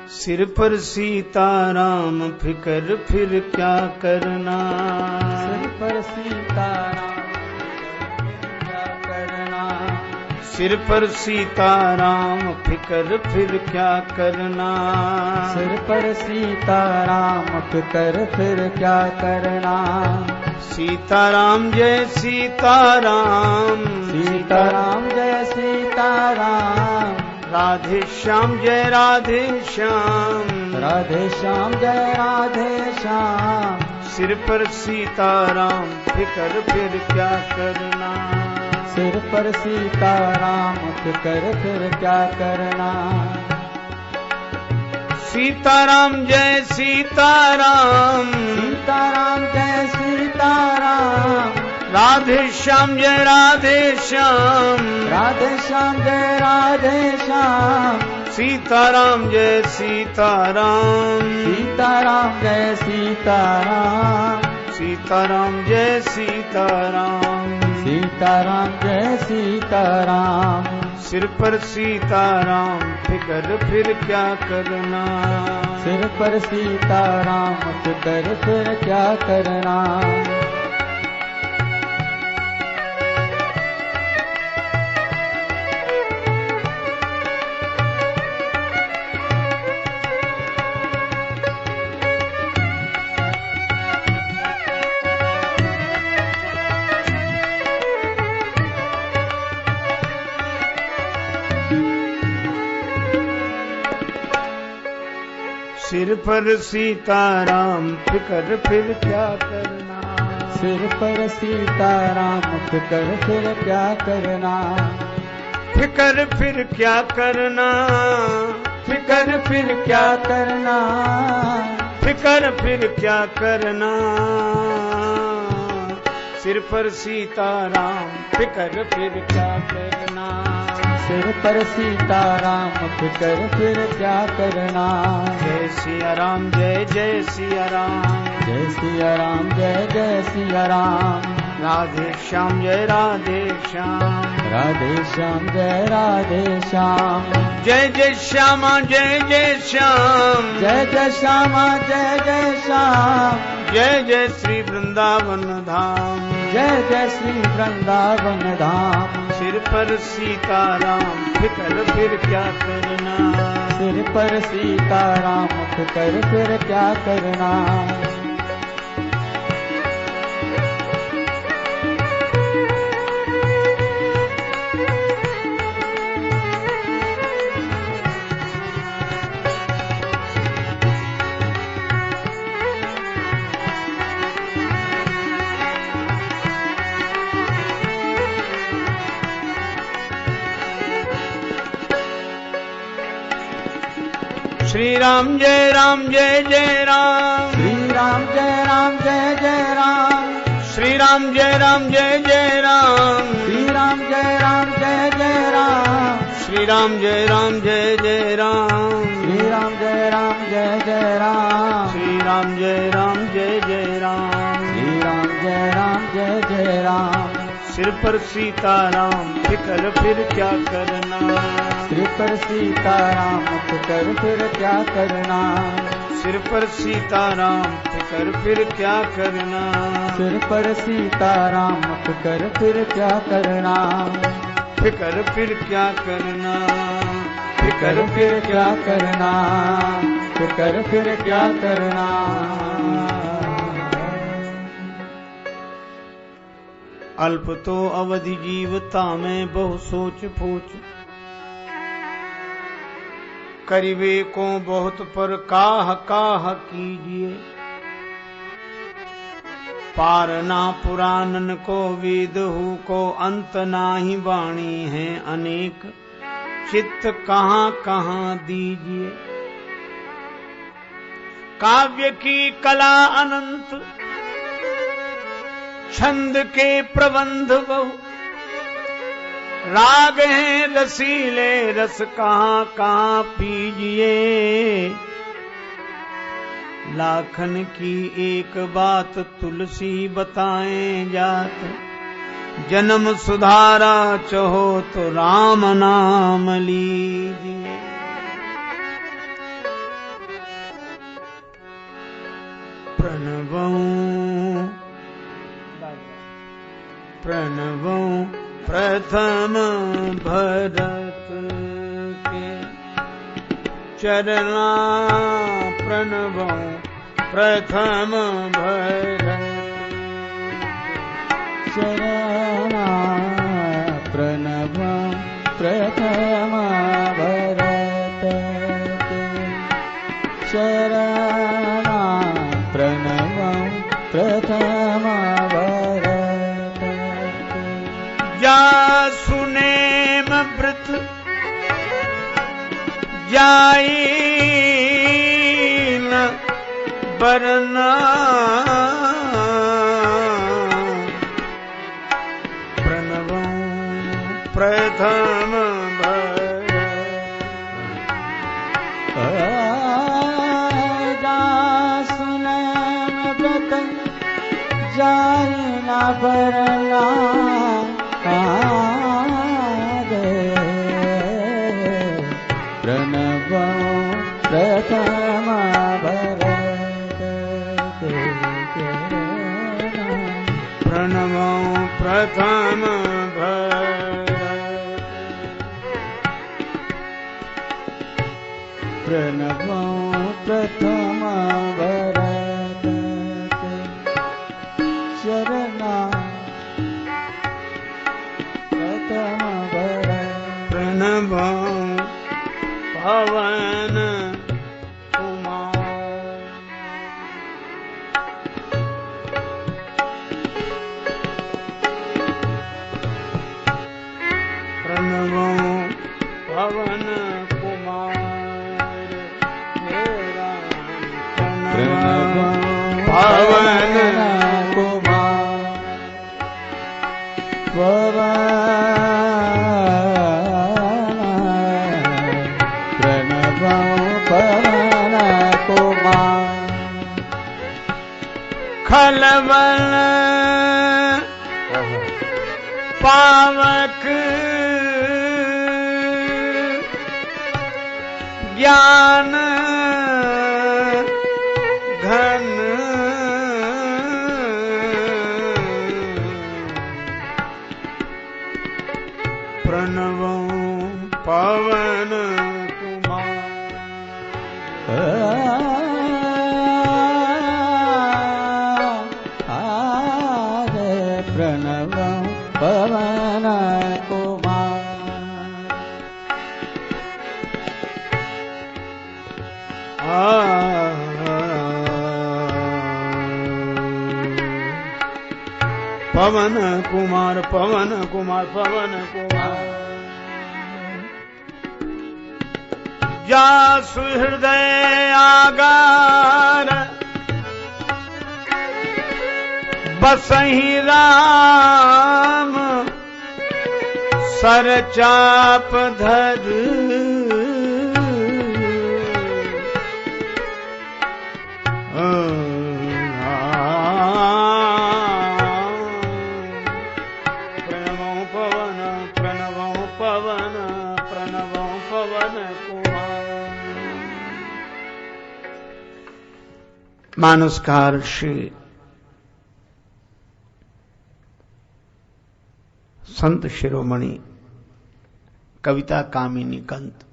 सिर पर सीताराम फिकर फिर क्या करना। सिर पर सीताराम क्या करना। सिर पर सीताराम फिकर फिर क्या करना। सिर पर सीताराम फिकर फिर क्या करना। सीताराम जय सीताराम। सीताराम जय सीताराम। राधे श्याम जय राधे श्याम। राधे श्याम जय राधे श्याम। सिर पर सीताराम फिकर फिर क्या करना। सिर पर सीताराम फिकर फिर क्या करना। सीताराम जय सीताराम। सीताराम जय सीताराम। राधे श्याम जय राधे श्याम। राधे श्याम जय राधे श्याम। सीताराम जय सीताराम। सीताराम जय सीताराम। सीताराम जय सीताराम। सीताराम जय सीताराम। सिर पर सीताराम फिकर फिर क्या करना। सिर पर सीताराम फिकर फिर क्या करना। सिर पर सीताराम फिकर फिर क्या करना। सिर पर सीताराम फिकर फिर क्या करना। फिकर फिर क्या करना। फिकर फिर क्या करना। फिकर फिर क्या करना। सिर पर सीताराम फिकर फिर क्या करना। सिर पर सीताराम फिकर फिर क्या करना। जय सिया राम जय जय सिया राम। जय सिया राम जय जय सिया राम। राधे श्याम जय राधे श्याम। राधे श्याम जय राधे श्याम। जय जय श्यामा जय जय श्याम। जय जय श्यामा जय जय श्याम। जय जय श्री वृंदावन धाम। जय जय श्री वृंदावन धाम। सिर पर सीताराम फिकर फिर क्या करना। सिर पर सीताराम फिकर फिर क्या करना। श्री राम जय जय राम। श्री राम जय जय राम। श्री राम जय जय राम। श्री राम जय जय राम। श्री राम जय जय राम। श्री राम जय जय राम। श्री राम जय जय राम। श्री राम जय जय राम। सिर पर सीताराम फिकर फिर क्या करना। सिर पर सीताराम फिकर फिर क्या करना। सिर पर सीताराम फिकर फिर क्या करना। सिर पर सीताराम फिकर फिर क्या करना। फिकर फिर क्या करना। फिकर फिर क्या करना। फिकर फिर क्या करना। अल्प तो अवधि जीवता में बहु सोच पूछ। करीबे को बहुत पर काह काह कीजिए। पारना पुराणन को वेद हु को अंत नाही वाणी है अनेक। चित्त कहाँ कहाँ दीजिए। काव्य की कला अनंत। छंद के प्रबंध बहु। राग हैं रसीले रस कहाँ कहाँ पीजिए। लाखन की एक बात तुलसी बताएं जात। जन्म सुधारा चाहो तो राम नाम लीजिए। प्रणवं प्रथम भरत के चरना प्रणवं प्रथम भरत चरना प्रणवं प्रथम भरत के चरना प्रणवं प्रथम भरत के जा सुनेम व्रत जाई न बरना प्रणवं प्रथम जाना बरना प्रणवं प्रथम भरत प्रणवं प्रथम प्रणवं प्रथम भरत चरना प्रथम भरत प्रणवं पवन कुमार प्रणवं पवन कुमार मेरा प्रणवं पवन कुमार प्रणवं पवन कुमार खलबल पावक ज्ञान घन प्रणवं पवन प्रणवं पवन कुमार पवन कुमार पवन कुमार पवन कुमार जा सुहृदय आगार बसहि राम सर चाप धर प्रणवं पवन प्रणवं पवन प्रणवं पवन कुमार। मानसकार श्री संत शिरोमणि कविता कामिनी कंत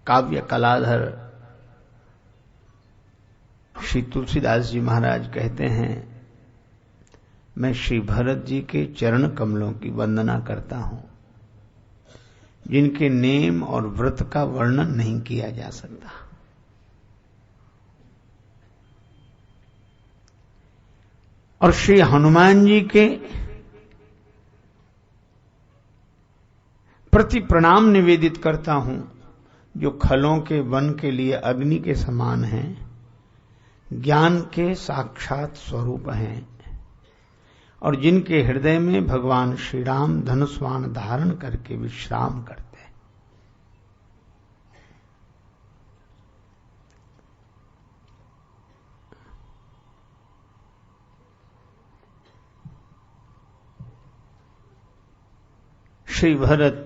काव्य कलाधर श्री तुलसीदास जी महाराज कहते हैं, मैं श्री भरत जी के चरण कमलों की वंदना करता हूं, जिनके नेम और व्रत का वर्णन नहीं किया जा सकता। और श्री हनुमान जी के प्रति प्रणाम निवेदित करता हूं, जो खलों के वन के लिए अग्नि के समान हैं, ज्ञान के साक्षात स्वरूप हैं, और जिनके हृदय में भगवान श्री राम धनुष्वाण धारण करके विश्राम करते हैं। श्री भरत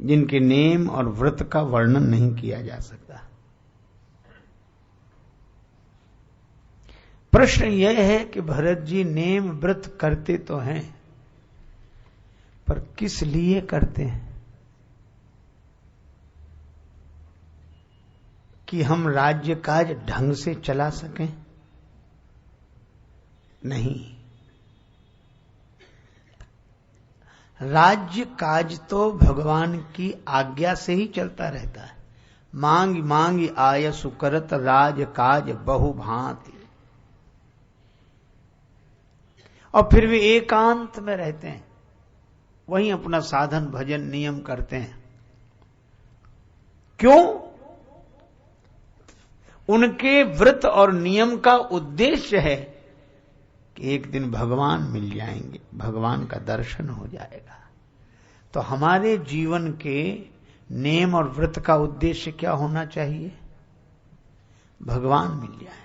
जिनके नेम और व्रत का वर्णन नहीं किया जा सकता, प्रश्न यह है कि भरत जी नेम व्रत करते तो हैं, पर किस लिए करते हैं? कि हम राज्य काज ढंग से चला सकें? नहीं, राज्य काज तो भगवान की आज्ञा से ही चलता रहता है। मांग मांग आय सुकरत राज काज बहु भांति। और फिर वे एकांत में रहते हैं, वहीं अपना साधन भजन नियम करते हैं। क्यों? उनके व्रत और नियम का उद्देश्य है कि एक दिन भगवान मिल जाएंगे, भगवान का दर्शन हो जाएगा। तो हमारे जीवन के नेम और व्रत का उद्देश्य क्या होना चाहिए? भगवान मिल जाए।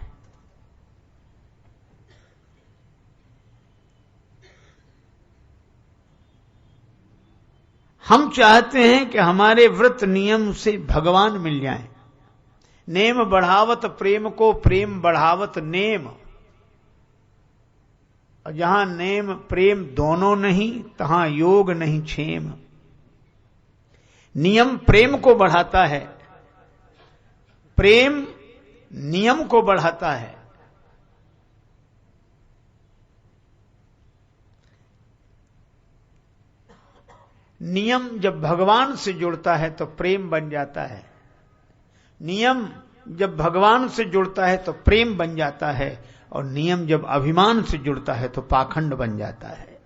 हम चाहते हैं कि हमारे व्रत नियम से भगवान मिल जाए। नेम बढ़ावत प्रेम को, प्रेम बढ़ावत नेम। और जहां नेम प्रेम दोनों नहीं, तहां योग नहीं क्षेम। नियम प्रेम को बढ़ाता है, प्रेम नियम को बढ़ाता है। नियम जब भगवान से जुड़ता है तो प्रेम बन जाता है, नियम जब भगवान से जुड़ता है तो प्रेम बन जाता है, और नियम जब अभिमान से जुड़ता है तो पाखंड बन जाता है।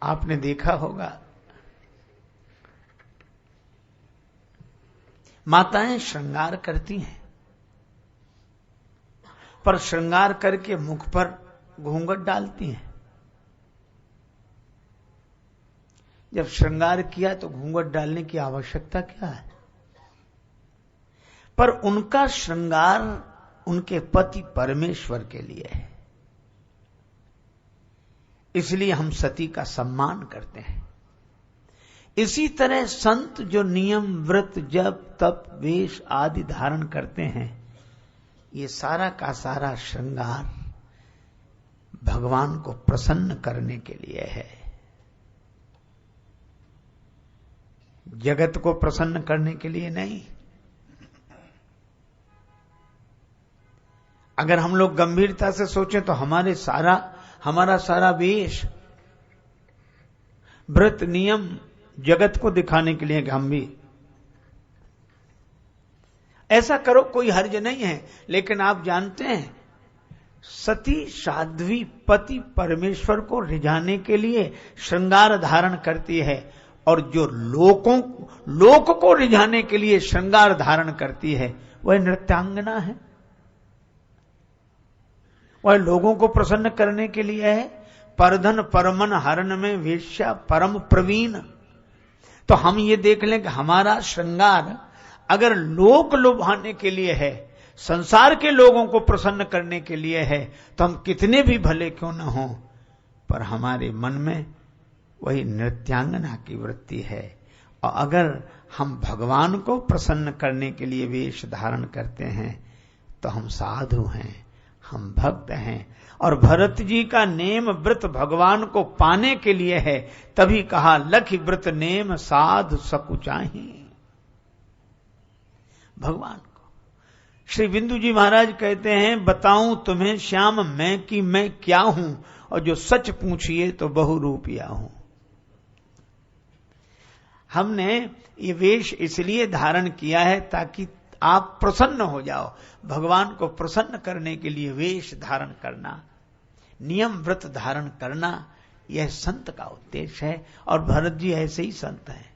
आपने देखा होगा, माताएं श्रृंगार करती हैं, पर श्रृंगार करके मुख पर घूंघट डालती हैं। जब श्रृंगार किया तो घूंघट डालने की आवश्यकता क्या है? पर उनका श्रृंगार उनके पति परमेश्वर के लिए है, इसलिए हम सती का सम्मान करते हैं। इसी तरह संत जो नियम व्रत जप तप वेश आदि धारण करते हैं, ये सारा का सारा श्रृंगार भगवान को प्रसन्न करने के लिए है, जगत को प्रसन्न करने के लिए नहीं। अगर हम लोग गंभीरता से सोचें तो हमारा सारा वेश व्रत नियम जगत को दिखाने के लिए कि हम भी ऐसा करो, कोई हर्ज नहीं है। लेकिन आप जानते हैं, सती साध्वी पति परमेश्वर को रिझाने के लिए श्रृंगार धारण करती है, और जो लोक को रिझाने के लिए श्रृंगार धारण करती है वह नृत्यांगना है, वह लोगों को प्रसन्न करने के लिए है। परधन परमन हरण में वेश्या परम प्रवीण। तो हम ये देख लें कि हमारा श्रृंगार अगर लोक लुभाने के लिए है, संसार के लोगों को प्रसन्न करने के लिए है, तो हम कितने भी भले क्यों न हों, पर हमारे मन में वही नृत्यांगना की वृत्ति है। और अगर हम भगवान को प्रसन्न करने के लिए वेश धारण करते हैं तो हम साधु हैं, हम भक्त हैं। और भरत जी का नेम व्रत भगवान को पाने के लिए है, तभी कहा लखि व्रत नेम साध सकुचाही। भगवान को श्री बिंदु जी महाराज कहते हैं, बताऊं तुम्हें श्याम मैं कि मैं क्या हूं, और जो सच पूछिए तो बहुरूपिया हूं। हमने ये वेश इसलिए धारण किया है ताकि आप प्रसन्न हो जाओ। भगवान को प्रसन्न करने के लिए वेश धारण करना, नियम व्रत धारण करना, यह संत का उद्देश्य है। और भरत जी ऐसे ही संत हैं,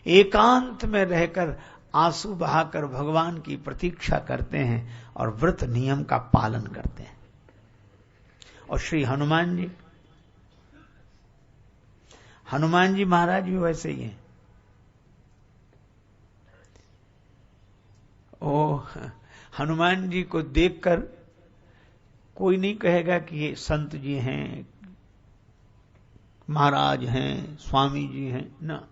एकांत में रहकर आंसू बहाकर भगवान की प्रतीक्षा करते हैं और व्रत नियम का पालन करते हैं। और श्री हनुमान जी महाराज भी वैसे ही हैं। हनुमान जी को देखकर कोई नहीं कहेगा कि ये संत जी हैं, महाराज हैं, स्वामी जी हैं, ना।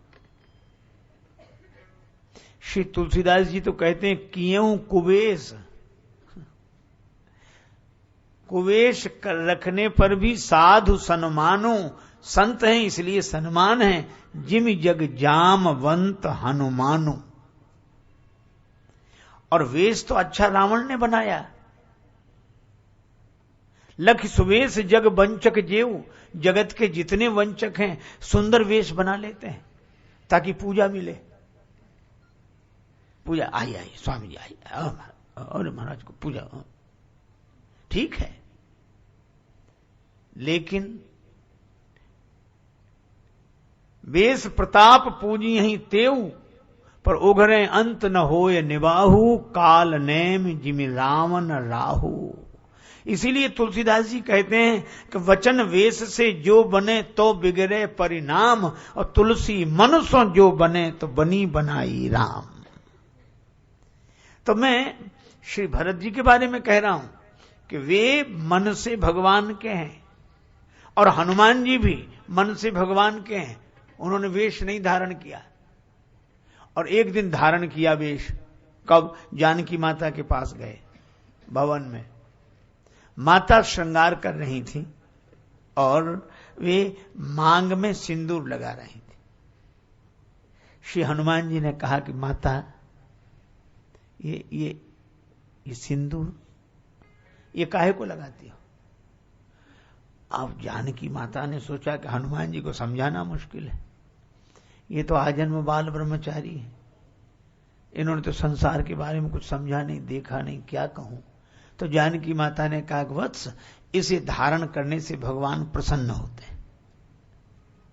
श्री तुलसीदास जी तो कहते हैं कियों कुवेश, कुवेश रखने पर भी साधु सन्मानो, संत हैं इसलिए सम्मान है। जिम जग जामवंत हनुमानो। और वेश तो अच्छा रावण ने बनाया। लख सुवेश जग वंचक जेऊ, जगत के जितने वंचक हैं सुंदर वेश बना लेते हैं ताकि पूजा मिले। पूजा आई स्वामी जी आई, और महाराज को पूजा, ठीक है, लेकिन वेश प्रताप पूजी ही तेऊ, पर उघरे अंत न होय निबाहु, काल नेम जिमि रावण राहु। इसीलिए तुलसीदास जी कहते हैं कि वचन वेश से जो बने तो बिगड़े परिणाम, और तुलसी मनुष्य जो बने तो बनी बनाई राम। तो मैं श्री भरत जी के बारे में कह रहा हूं कि वे मन से भगवान के हैं, और हनुमान जी भी मन से भगवान के हैं। उन्होंने वेश नहीं धारण किया, और एक दिन धारण किया वेश। कब? जानकी माता के पास गए भवन में, माता श्रृंगार कर रही थी और वे मांग में सिंदूर लगा रही थी। श्री हनुमान जी ने कहा कि माता ये सिंदूर ये काहे को लगाती हो? अब जानकी माता ने सोचा कि हनुमान जी को समझाना मुश्किल है, ये तो आजन्म बाल ब्रह्मचारी है, इन्होंने तो संसार के बारे में कुछ समझा नहीं, देखा नहीं, क्या कहूं। तो जानकी माता ने कहा, वत्स इसे धारण करने से भगवान प्रसन्न होते हैं।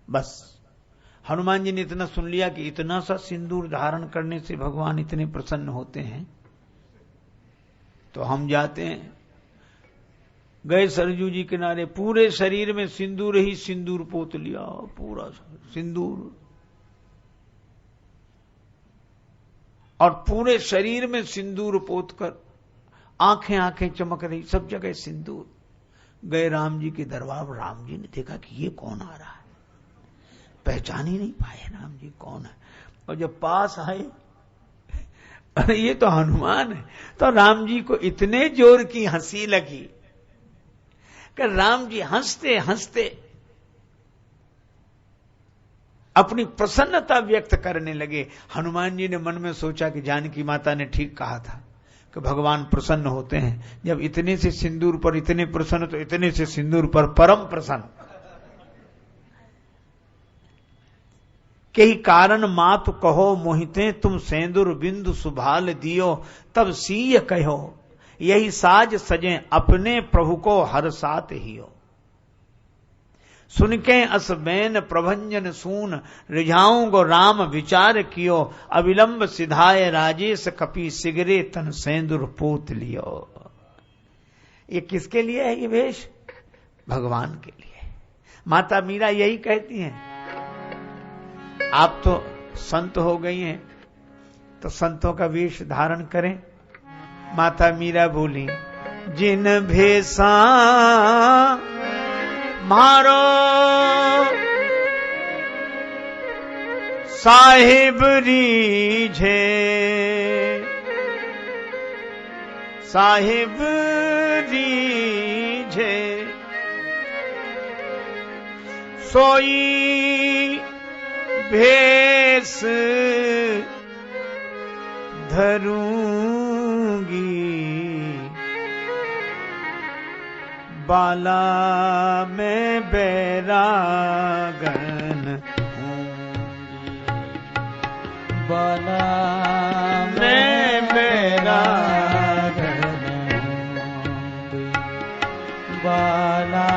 बस हनुमान जी ने इतना सुन लिया कि इतना सा सिंदूर धारण करने से भगवान इतने प्रसन्न होते हैं। तो हम जाते हैं, गए सरजू जी किनारे, पूरे शरीर में सिंदूर ही सिंदूर पोत लिया, पूरा सिंदूर, और पूरे शरीर में सिंदूर पोतकर आंखें आंखें चमक रही, सब जगह सिंदूर। गए राम जी के दरबार, राम जी ने देखा कि ये कौन आ रहा है, पहचान ही नहीं पाए राम जी कौन है। और जब पास आए, अरे ये तो हनुमान है। तो राम जी को इतने जोर की हंसी लगी कि राम जी हंसते हंसते अपनी प्रसन्नता व्यक्त करने लगे। हनुमान जी ने मन में सोचा कि जानकी माता ने ठीक कहा था कि भगवान प्रसन्न होते हैं, जब इतने से सिंदूर पर इतने प्रसन्न, तो इतने से सिंदूर पर परम प्रसन्न। कई कारण मातु कहो मोहिते, तुम सेंदुर बिंदु सुभाल दियो, तब सीय कहो यही साज सजे, अपने प्रभु को हर साथ हियो। सुनके असबैन प्रभंजन सून, रिझाऊं गो राम विचार कियो, अविलंब सिधाए राजेश कपि, सिगरे तन सेंदुर पोत लियो। ये किसके लिए है ये वेश? भगवान के लिए। माता मीरा यही कहती हैं। आप तो संत हो गई हैं, तो संतों का वेश धारण करें। माता मीरा बोली, जिन भेसा मारो साहिब रीझे, साहिब रीझे, सोई भेस धरूंगी, बाला में बैरागन होंगी, बाला में बैरागन होंगी, बाला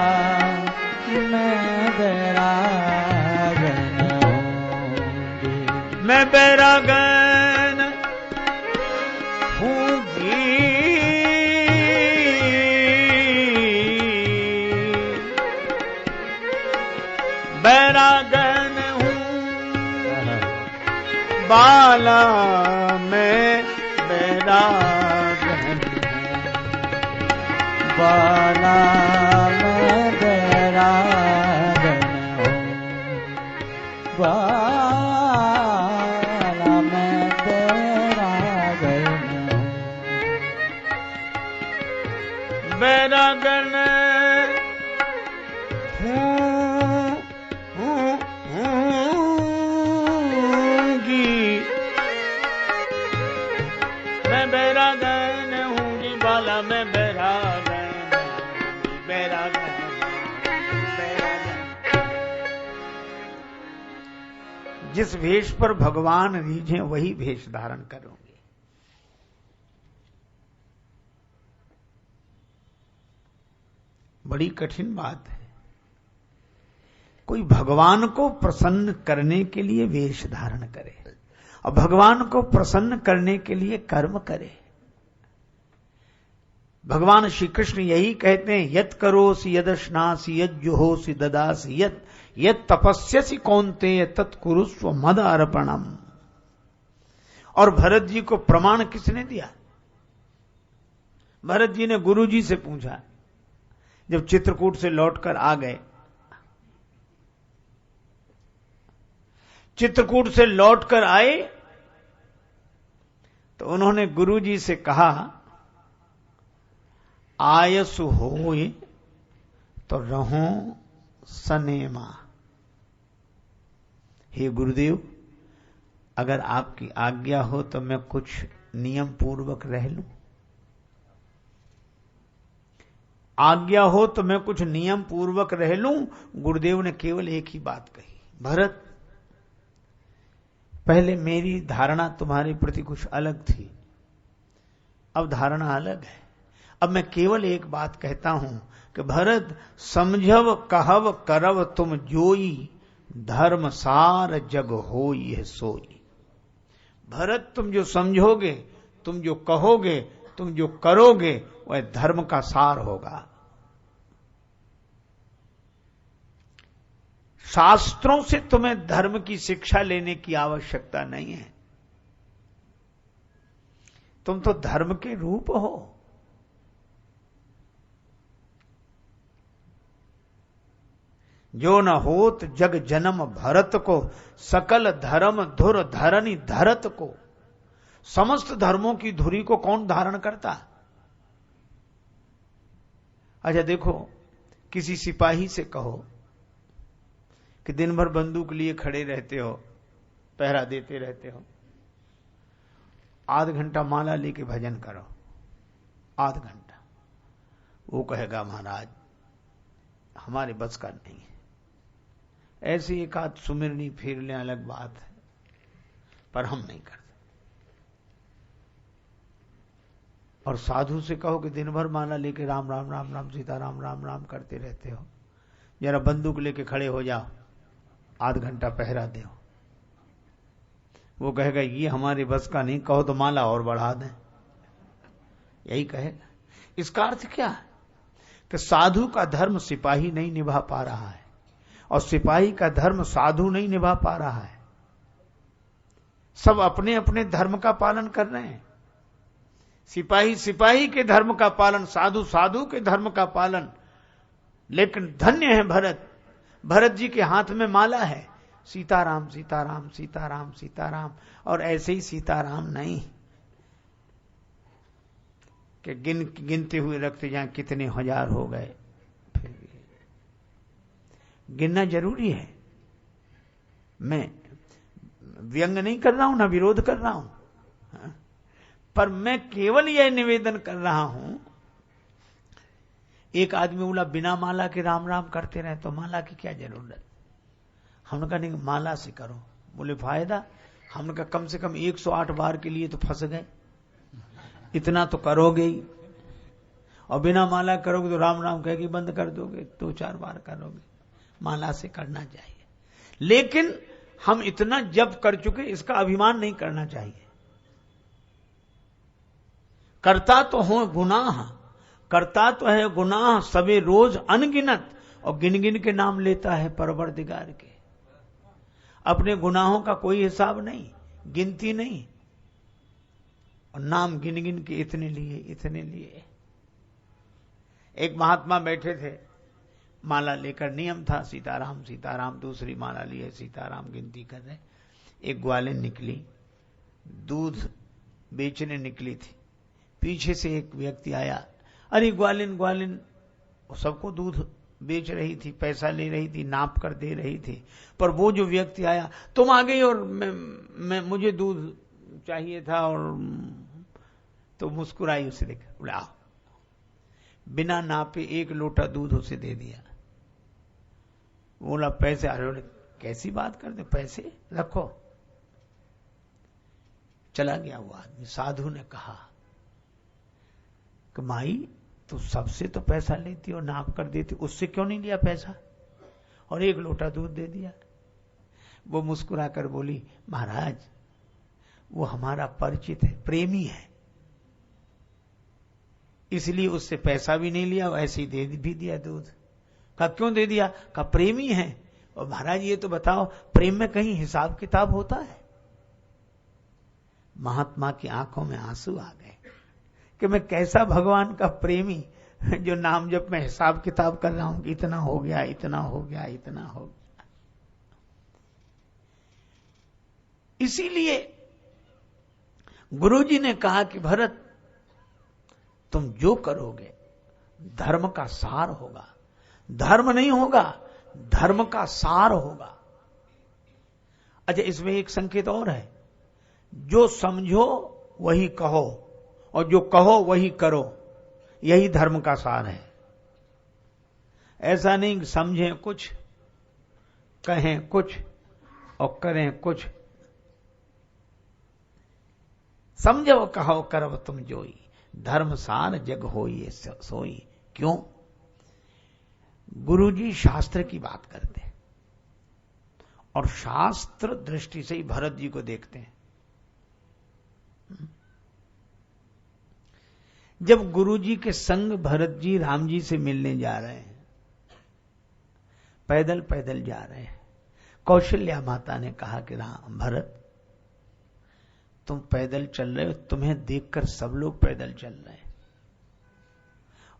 में बैरागन होंगी, मैं बैरागन होंगी, बैरागन हूँ, बाला में बैरागन, बाला में बैरागन हूँ, बाला में बैरागन मैं बैरागन हूँ जी बाला, मैं बैरागन बैरागन बैरागन। जिस वेश पर भगवान रीझे वही वेश धारण करूंगे। बड़ी कठिन बात है। कोई भगवान को प्रसन्न करने के लिए वेश धारण करे और भगवान को प्रसन्न करने के लिए कर्म करे। भगवान श्री कृष्ण यही कहते हैं, यत् करोसि यदश्नासि यत् जुहोसि ददासि यत् तपस्यसि कौन्तेय तत् कुरुस्व मद अर्पणम। और भरत जी को प्रमाण किसने दिया? भरत जी ने गुरु जी से पूछा। जब चित्रकूट से लौटकर आ गए, चित्रकूट से लौटकर आए तो उन्होंने गुरु जी से कहा, आयसु होए तो रहो सनेमा। हे गुरुदेव, अगर आपकी आज्ञा हो तो मैं कुछ नियम पूर्वक रह लूं। आज्ञा हो तो मैं कुछ नियम पूर्वक रह लूं। गुरुदेव ने केवल एक ही बात कही, भरत, पहले मेरी धारणा तुम्हारे प्रति कुछ अलग थी, अब धारणा अलग है। अब मैं केवल एक बात कहता हूं कि भरत, समझव कहव करव तुम जोई, धर्म सार जग होई है सोई। भरत, तुम जो समझोगे, तुम जो कहोगे, तुम जो करोगे, वह धर्म का सार होगा। शास्त्रों से तुम्हें धर्म की शिक्षा लेने की आवश्यकता नहीं है। तुम तो धर्म के रूप हो। जो न होत जग जन्म भरत को, सकल धर्म धुर धरनी धरत को। समस्त धर्मों की धुरी को कौन धारण करता? अच्छा देखो, किसी सिपाही से कहो कि दिन भर बंदूक लिए खड़े रहते हो, पहरा देते रहते हो, आध घंटा माला लेके भजन करो, आध घंटा। वो कहेगा, महाराज हमारे बस का नहीं है। ऐसी एक आध सुमिरनी फेर लें अलग बात है, पर हम नहीं करते। और साधु से कहो कि दिन भर माला लेके राम राम राम राम सीता राम राम राम करते रहते हो, जरा बंदूक लेके खड़े हो जाओ, आध घंटा पहरा दो। वो कहेगा ये हमारे बस का नहीं, कहो तो माला और बढ़ा दें, यही कहेगा। इसका अर्थ क्या है कि साधु का धर्म सिपाही नहीं निभा पा रहा है और सिपाही का धर्म साधु नहीं निभा पा रहा है। सब अपने अपने धर्म का पालन कर रहे हैं। सिपाही सिपाही के धर्म का पालन, साधु साधु के धर्म का पालन। लेकिन धन्य है भरत, भरत जी के हाथ में माला है, सीताराम सीताराम सीताराम सीताराम। और ऐसे ही सीताराम नहीं कि गिनते हुए रखते जाएं कितने हजार हो गए। फिर गिनना जरूरी है। मैं व्यंग नहीं कर रहा हूं, ना विरोध कर रहा हूं, पर मैं केवल यह निवेदन कर रहा हूं। एक आदमी बोला बिना माला के राम राम करते रहे, तो माला की क्या जरूरत? हमने कहा नहीं, माला से करो। बोले फायदा? हमने कहा कम से कम 108 बार के लिए तो फंस गए, इतना तो करोगे ही। और बिना माला करोगे तो राम राम कह के बंद कर दोगे, 2-4 बार करोगे। माला से करना चाहिए, लेकिन हम इतना जप कर चुके, इसका अभिमान नहीं करना चाहिए। करता तो हो गुनाह, करता तो है गुनाह सबे रोज अनगिनत, और गिन गिन के नाम लेता है परवरदिगार के। अपने गुनाहों का कोई हिसाब नहीं, गिनती नहीं, और नाम गिन गिन के इतने लिए इतने लिए। एक महात्मा बैठे थे, माला लेकर, नियम था सीताराम सीताराम, दूसरी माला लिए सीताराम गिनती कर रहे। एक ग्वालिन निकली, दूध बेचने निकली थी। पीछे से एक व्यक्ति आया, अरे ग्वालिन ग्वालिन, सबको दूध बेच रही थी, पैसा ले रही थी, नाप कर दे रही थी। पर वो जो व्यक्ति आया, तुम आ गई और मैं मुझे दूध चाहिए था और तो मुस्कुराई उसे देख, बोले आओ। बिना नापे 1 लोटा दूध उसे दे दिया। बोला पैसे? अरे कैसी बात करते, पैसे रखो। चला गया वो आदमी। साधु ने कहा कि माई तू सबसे तो पैसा लेती और नाप कर देती, उससे क्यों नहीं लिया पैसा और 1 लोटा दूध दे दिया? वो मुस्कुरा कर बोली, महाराज वो हमारा परिचित है, प्रेमी है, इसलिए उससे पैसा भी नहीं लिया, ऐसे ही दे भी दिया दूध। कहा क्यों दे दिया? कहा प्रेमी है। और महाराज ये तो बताओ, प्रेम में कहीं हिसाब किताब होता है? महात्मा की आंखों में आंसू आ गए कि मैं कैसा भगवान का प्रेमी जो नाम जब मैं हिसाब किताब कर रहा हूं कि इतना हो गया, इतना हो गया, इतना हो गया। इसीलिए गुरुजी ने कहा कि भरत तुम जो करोगे धर्म का सार होगा, धर्म नहीं होगा, धर्म का सार होगा। अच्छा, इसमें एक संकेत और है, जो समझो वही कहो और जो कहो वही करो, यही धर्म का सार है। ऐसा नहीं समझें कुछ, कहें कुछ और करें कुछ। समझो कहो करब तुम जोई, धर्म सार जग होई सोई। क्यों? गुरुजी शास्त्र की बात करते हैं और शास्त्र दृष्टि से ही भरत जी को देखते हैं। जब गुरुजी के संग भरत जी राम जी से मिलने जा रहे हैं, पैदल पैदल जा रहे हैं, कौशल्या माता ने कहा कि राम भरत तुम पैदल चल रहे हो, तुम्हें देखकर सब लोग पैदल चल रहे हैं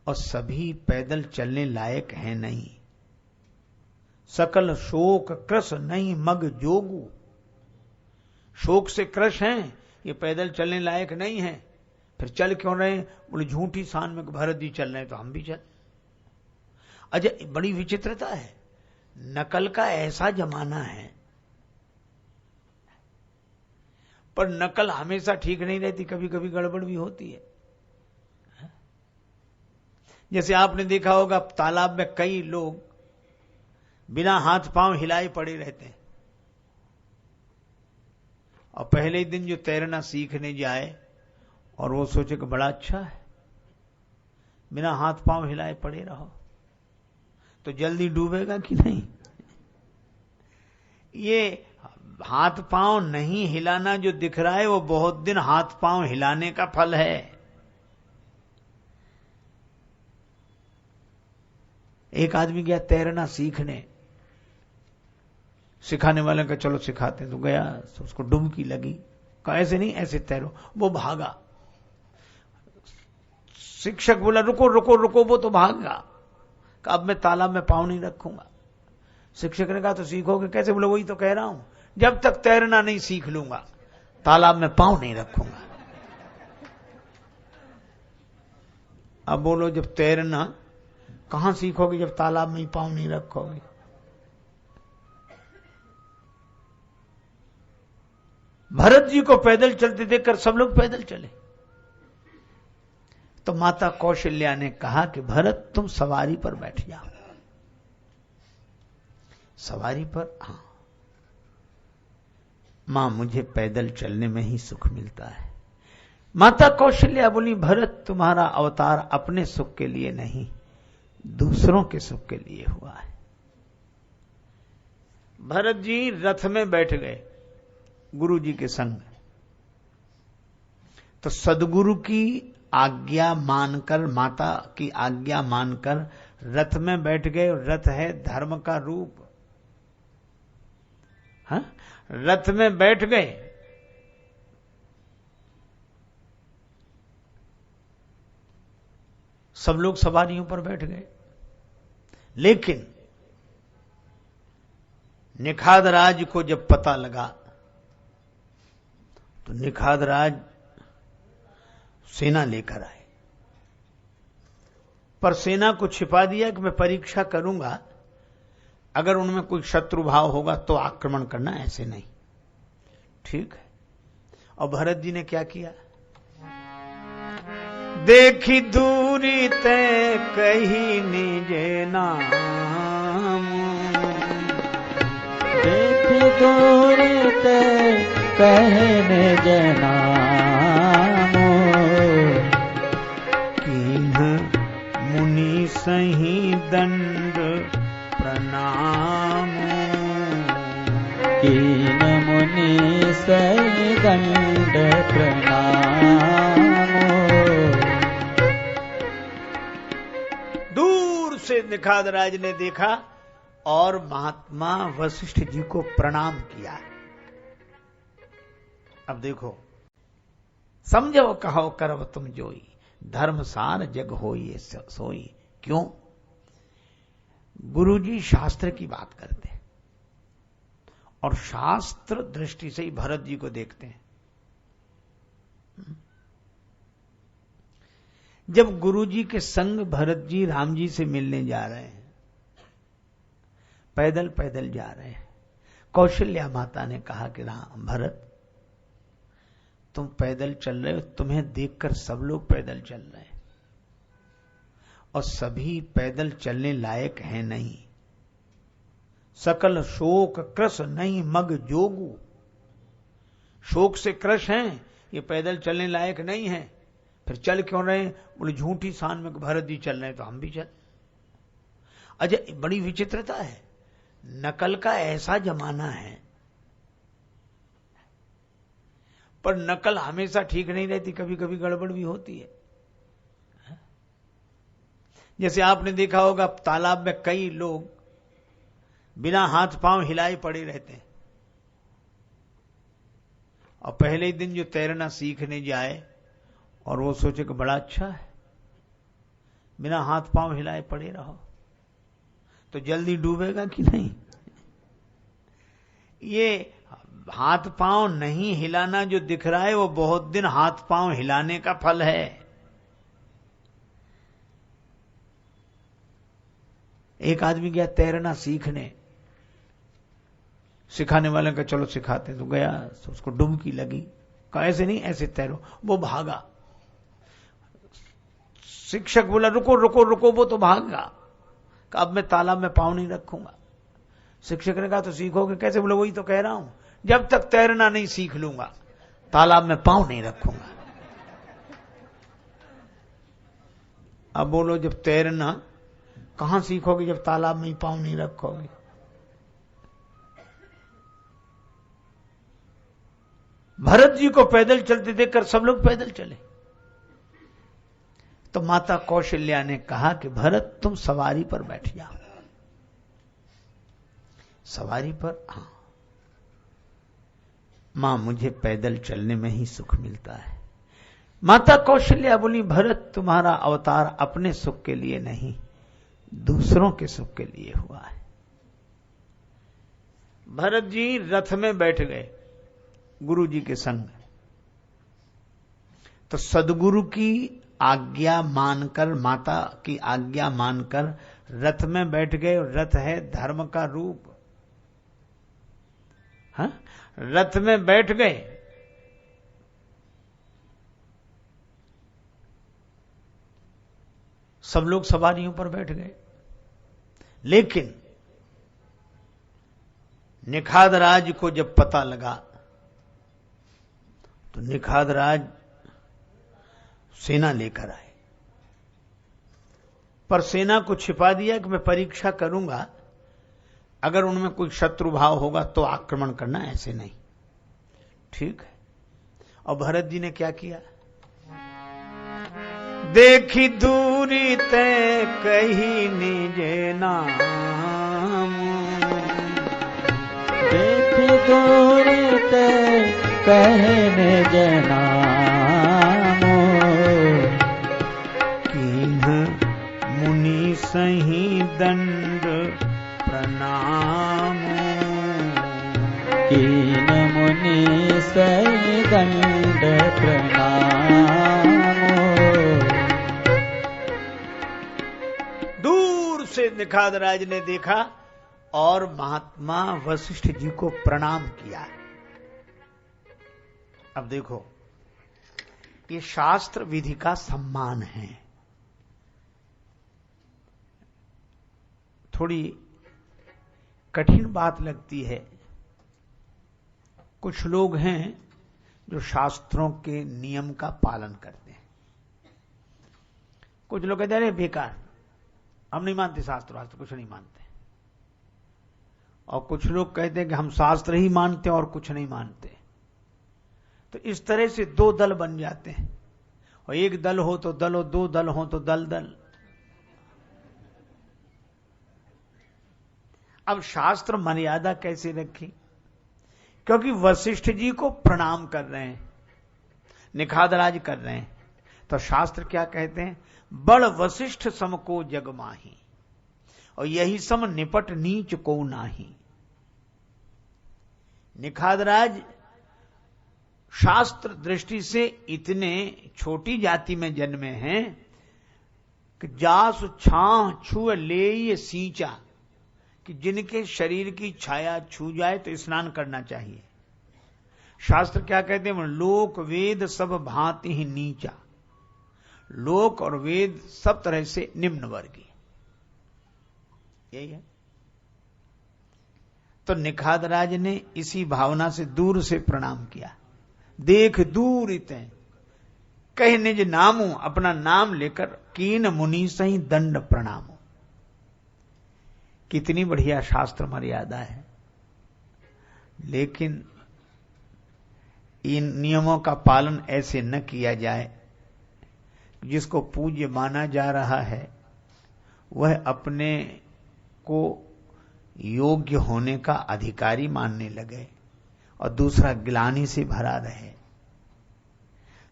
और सभी पैदल चलने लायक हैं नहीं। सकल शोक कृश नहीं मग जोगू, शोक से कृश हैं, ये पैदल चलने लायक नहीं है। फिर चल क्यों रहे? बोले झूठी शान में भरत जी चल रहे हैं तो हम भी चल। अजय बड़ी विचित्रता है, नकल का ऐसा जमाना है, पर नकल हमेशा ठीक नहीं रहती, कभी कभी गड़बड़ भी होती है। जैसे आपने देखा होगा तालाब में कई लोग बिना हाथ पांव हिलाए पड़े रहते हैं और पहले ही दिन जो तैरना सीखने जाए और वो सोचे कि बड़ा अच्छा है, बिना हाथ पांव हिलाए पड़े रहो, तो जल्दी डूबेगा कि नहीं? ये हाथ पांव नहीं हिलाना जो दिख रहा है वो बहुत दिन हाथ पांव हिलाने का फल है। एक आदमी गया तैरना सीखने, सिखाने वाले का चलो सिखाते, तो गया, तो उसको डुबकी लगी, कहा ऐसे नहीं ऐसे तैरो, वो भागा। शिक्षक बोला रुको रुको रुको, वो तो भागा, कहा अब मैं तालाब में पांव नहीं रखूंगा। शिक्षक ने कहा तो सीखोगे कैसे? बोले वही तो कह रहा हूं, जब तक तैरना नहीं सीख लूंगा तालाब में पांव नहीं रखूंगा। अब बोलो जब तैरना कहां सीखोगे जब तालाब में ही पांव नहीं रखोगे? भरत जी को पैदल चलते देखकर सब लोग पैदल चले, तो माता कौशल्या ने कहा कि भरत तुम सवारी पर बैठ जाओ। सवारी पर? हां मां, मुझे पैदल चलने में ही सुख मिलता है। माता कौशल्या बोली भरत तुम्हारा अवतार अपने सुख के लिए नहीं, दूसरों के सुख के लिए हुआ है। भरत जी रथ में बैठ गए गुरु जी के संग, तो सदगुरु की आज्ञा मानकर, माता की आज्ञा मानकर रथ में बैठ गए। रथ है धर्म का रूप। हाँ, रथ में बैठ गए। सब लोग सवारियों पर बैठ गए, लेकिन निखाद राज को जब पता लगा तो निखाद राज सेना लेकर आए, पर सेना को छिपा दिया कि मैं परीक्षा करूंगा, अगर उनमें कोई शत्रु भाव होगा तो आक्रमण करना, ऐसे नहीं। ठीक है। और भरत जी ने क्या किया? देखी दूरी ते कही निज नाम, देखी दूरी ते कही निज नाम, कीन्ह मुनि सही दंड प्रणाम, कीन मुनि सही दंड प्रणाम। दूर से निखादराज ने देखा और महात्मा वशिष्ठ जी को प्रणाम किया। अब देखो, समझो कहो करब तुम जोई, धर्म सार जग होई सोई। क्यों? गुरुजी शास्त्र की बात करते हैं और शास्त्र दृष्टि से ही भरत जी को देखते हैं। जब गुरुजी के संग भरत जी राम जी से मिलने जा रहे हैं, पैदल पैदल जा रहे हैं, कौशल्या माता ने कहा कि राम भरत तुम पैदल चल रहे हो, तुम्हें देखकर सब लोग पैदल चल रहे हैं और सभी पैदल चलने लायक हैं नहीं। सकल शोक कृश नहीं मग जोगू, शोक से कृश हैं, ये पैदल चलने लायक नहीं है, फिर चल क्यों रहे? बोले झूठी शान में भरत जी चल रहे हैं तो हम भी चल। अच्छा, बड़ी विचित्रता है, नकल का ऐसा जमाना है, पर नकल हमेशा ठीक नहीं रहती, कभी कभी गड़बड़ भी होती है। जैसे आपने देखा होगा तालाब में कई लोग बिना हाथ पांव हिलाए पड़े रहते हैं और पहले ही दिन जो तैरना सीखने जाए और वो सोचे कि बड़ा अच्छा है, बिना हाथ पांव हिलाए पड़े रहो, तो जल्दी डूबेगा कि नहीं? ये हाथ पांव नहीं हिलाना जो दिख रहा है वो बहुत दिन हाथ पांव हिलाने का फल है। एक आदमी गया तैरना सीखने, सिखाने वाले का चलो सिखाते, तो गया, तो उसको डुबकी लगी, कहा ऐसे नहीं ऐसे तैरो, वो भागा। शिक्षक बोला रुको रुको रुको, वो तो भागा, कहा अब मैं तालाब में पांव नहीं रखूंगा। शिक्षक ने कहा तो सीखोगे कैसे? बोले वही तो कह रहा हूं, जब तक तैरना नहीं सीख लूंगा तालाब में पांव नहीं रखूंगा। अब बोलो जब तैरना कहां सीखोगे जब तालाब में ही पांव नहीं रखोगे? भरत जी को पैदल चलते देखकर सब लोग पैदल चले, तो माता कौशल्या ने कहा कि भरत तुम सवारी पर बैठ जाओ। सवारी पर? हाँ मां, मुझे पैदल चलने में ही सुख मिलता है। माता कौशल्या बोली भरत तुम्हारा अवतार अपने सुख के लिए नहीं, दूसरों के सुख के लिए हुआ है। भरत जी रथ में बैठ गए गुरु जी के संग, तो सदगुरु की आज्ञा मानकर, माता की आज्ञा मानकर रथ में बैठ गए। रथ है धर्म का रूप। हाँ, रथ में बैठ गए, सब लोग सवारियों पर बैठ गए, लेकिन निखादराज को जब पता लगा तो निखादराज सेना लेकर आए, पर सेना को छिपा दिया कि मैं परीक्षा करूंगा, अगर उनमें कोई शत्रु भाव होगा तो आक्रमण करना, ऐसे नहीं। ठीक है। और भरत जी ने क्या किया? देखी दूरी ते कही निज नाम, देखी दूरी ते कही निज नाम, कीन्ह मुनि सही दंड प्रणाम, कीन मुनि सही दंड प्रणाम। दूर से निखादराज ने देखा और महात्मा वशिष्ठ जी को प्रणाम किया। अब देखो, ये शास्त्र विधि का सम्मान है। थोड़ी कठिन बात लगती है। कुछ लोग हैं जो शास्त्रों के नियम का पालन करते हैं। कुछ लोग कहते हैं अरे बेकार, हम नहीं मानते शास्त्र वास्त्र, कुछ नहीं मानते। और कुछ लोग कहते हैं कि हम शास्त्र ही मानते हैं और कुछ नहीं मानते। तो इस तरह से दो दल बन जाते हैं। और एक दल हो तो दल, और दो दल हो तो दल दल। अब शास्त्र मर्यादा कैसे रखी? क्योंकि वशिष्ठ जी को प्रणाम कर रहे हैं, निखादराज कर रहे हैं, तो शास्त्र क्या कहते हैं? बड़ वशिष्ठ सम को जग माही, और यही सम निपट नीच को नाही। निखादराज शास्त्र दृष्टि से इतने छोटी जाति में जन्मे हैं कि जास छां छुए ले सींचा, कि जिनके शरीर की छाया छू जाए तो स्नान करना चाहिए। शास्त्र क्या कहते हैं? लोक वेद सब भांति ही नीचा। लोक और वेद सब तरह से निम्न वर्गीय, यही है। तो निखादराज ने इसी भावना से दूर से प्रणाम किया। देख दूर इते कह निज नामू, अपना नाम लेकर कीन मुनि सही दंड प्रणामो। कितनी बढ़िया शास्त्र मर्यादा है। लेकिन इन नियमों का पालन ऐसे न किया जाए। जिसको पूज्य माना जा रहा है वह अपने को योग्य होने का अधिकारी मानने लगे और दूसरा ग्लानि से भरा रहे,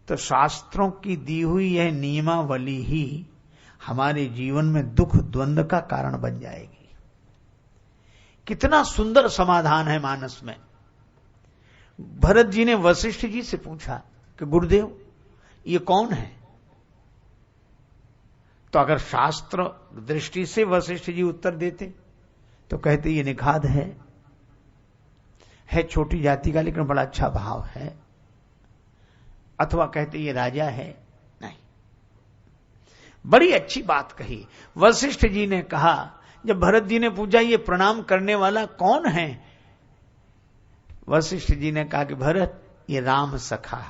तो शास्त्रों की दी हुई यह नियमावली ही हमारे जीवन में दुख द्वंद्व का कारण बन जाएगी। कितना सुंदर समाधान है मानस में। भरत जी ने वशिष्ठ जी से पूछा कि गुरुदेव ये कौन है? तो अगर शास्त्र दृष्टि से वशिष्ठ जी उत्तर देते तो कहते ये निखाद है छोटी जाति का लेकिन बड़ा अच्छा भाव है, अथवा कहते ये राजा है। नहीं, बड़ी अच्छी बात कही। वशिष्ठ जी ने कहा, जब भरत जी ने पूछा ये प्रणाम करने वाला कौन है, वशिष्ठ जी ने कहा कि भरत ये राम सखा,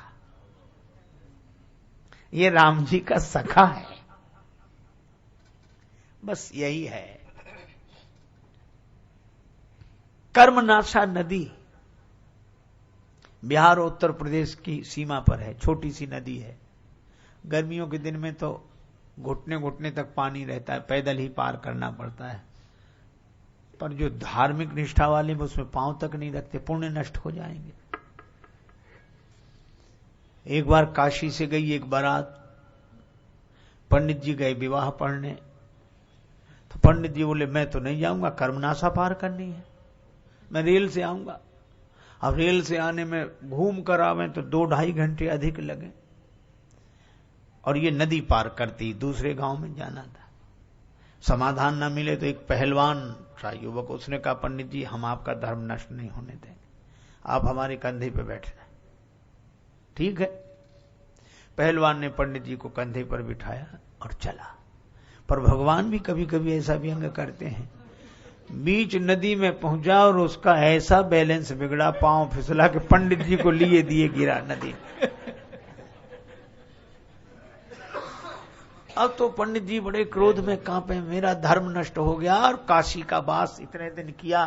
ये राम जी का सखा है। बस यही है। कर्मनाशा नदी बिहार और उत्तर प्रदेश की सीमा पर है, छोटी सी नदी है। गर्मियों के दिन में तो घुटने घुटने तक पानी रहता है, पैदल ही पार करना पड़ता है। पर जो धार्मिक निष्ठा वाले उसमें पांव तक नहीं रखते, पुण्य नष्ट हो जाएंगे। एक बार काशी से गई एक बारात, पंडित जी गए विवाह पढ़ने, तो पंडित जी बोले मैं तो नहीं जाऊंगा, कर्मनाशा पार करनी है, मैं रेल से आऊंगा। अब रेल से आने में घूम कर आवे तो 2-2.5 घंटे अधिक लगे, और ये नदी पार करती दूसरे गांव में जाना था। समाधान न मिले तो एक पहलवान सा युवक, उसने कहा पंडित जी हम आपका धर्म नष्ट नहीं होने देंगे, आप हमारे कंधे पे बैठना। ठीक है, पहलवान ने पंडित जी को कंधे पर बिठाया और चला। पर भगवान भी कभी कभी ऐसा व्यंग करते हैं। बीच नदी में पहुंचा और उसका ऐसा बैलेंस बिगड़ा, पांव फिसला के पंडित जी को लिए दिए गिरा नदी। अब तो पंडित जी बड़े क्रोध में कांपे, मेरा धर्म नष्ट हो गया और काशी का वास इतने दिन किया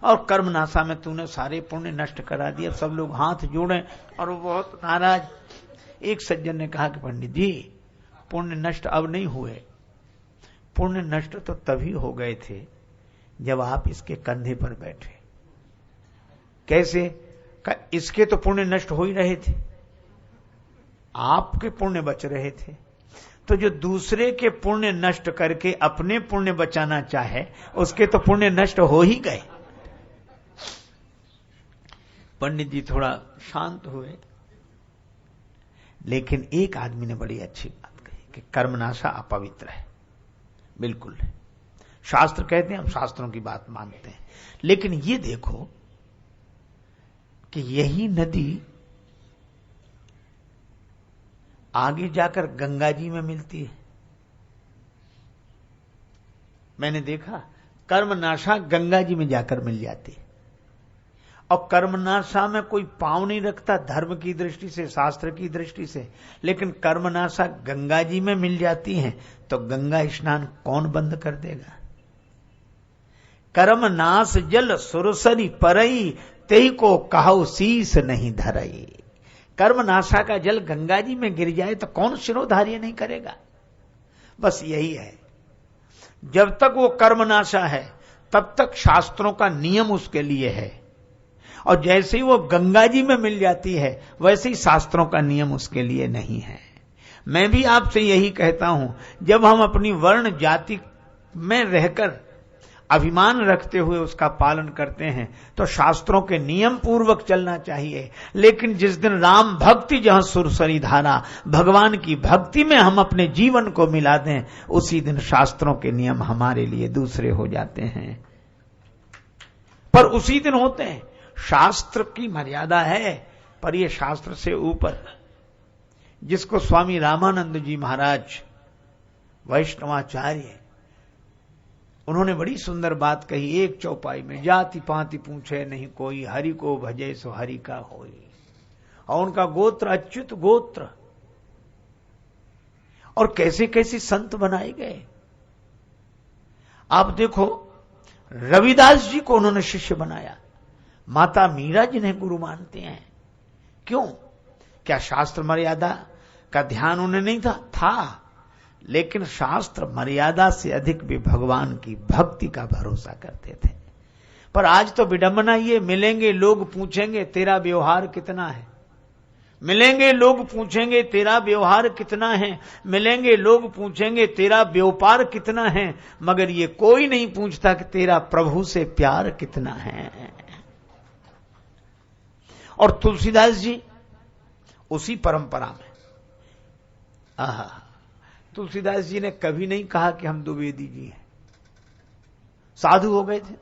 और कर्मनाशा में तूने सारे पुण्य नष्ट करा दिए। सब लोग हाथ जोड़े और वो बहुत नाराज। एक सज्जन ने कहा कि पंडित जी पुण्य नष्ट अब नहीं हुए, पुण्य नष्ट तो तभी हो गए थे जब आप इसके कंधे पर बैठे। कैसे? इसके तो पुण्य नष्ट हो ही रहे थे, आपके पुण्य बच रहे थे। तो जो दूसरे के पुण्य नष्ट करके अपने पुण्य बचाना चाहे उसके तो पुण्य नष्ट हो ही गए। पंडित जी थोड़ा शांत हुए, लेकिन एक आदमी ने बड़ी अच्छी बात कही कि कर्मनाशा अपवित्र है। बिल्कुल है, शास्त्र कहते हैं, हम शास्त्रों की बात मानते हैं। लेकिन ये देखो कि यही नदी आगे जाकर गंगा जी में मिलती है। मैंने देखा कर्मनाशा गंगा जी में जाकर मिल जाती है। और कर्मनाशा में कोई पांव नहीं रखता धर्म की दृष्टि से, शास्त्र की दृष्टि से, लेकिन कर्मनाशा गंगा जी में मिल जाती है तो गंगा स्नान कौन बंद कर देगा। कर्मनाश जल सुरसरी परई, तेई को कहो शीस नहीं धरई। कर्मनाशा का जल गंगा जी में गिर जाए तो कौन शिरोधार्य नहीं करेगा। बस यही है, जब तक वो कर्मनाशा है तब तक शास्त्रों का नियम उसके लिए है, और जैसे ही वो गंगा जी में मिल जाती है वैसे ही शास्त्रों का नियम उसके लिए नहीं है। मैं भी आपसे यही कहता हूं, जब हम अपनी वर्ण जाति में रहकर अभिमान रखते हुए उसका पालन करते हैं तो शास्त्रों के नियम पूर्वक चलना चाहिए। लेकिन जिस दिन राम भक्ति जहां सुरसरी धारा, भगवान की भक्ति में हम अपने जीवन को मिला दें, उसी दिन शास्त्रों के नियम हमारे लिए दूसरे हो जाते हैं। पर उसी दिन होते हैं। शास्त्र की मर्यादा है, पर यह शास्त्र से ऊपर, जिसको स्वामी रामानंद जी महाराज वैष्णवाचार्य, उन्होंने बड़ी सुंदर बात कही एक चौपाई में, जाति पाति पूछे नहीं कोई, हरि को भजे सो हरि का होई। और उनका गोत्र अच्युत गोत्र, और कैसे कैसे संत बनाए गए। आप देखो, रविदास जी को उन्होंने शिष्य बनाया, माता मीरा जिन्हें गुरु मानते हैं। क्यों? क्या शास्त्र मर्यादा का ध्यान उन्हें नहीं था? लेकिन शास्त्र मर्यादा से अधिक भी भगवान की भक्ति का भरोसा करते थे। पर आज तो विडंबना ये, मिलेंगे लोग पूछेंगे तेरा व्यवहार कितना है, मिलेंगे लोग पूछेंगे तेरा व्यवहार कितना है, मिलेंगे लोग पूछेंगे तेरा व्यापार कितना है, मगर ये कोई नहीं पूछता कि तेरा प्रभु से प्यार कितना है। और तुलसीदास जी उसी परंपरा में, तुलसीदास जी ने कभी नहीं कहा कि हम द्विवेदी जी हैं, साधु हो गए थे,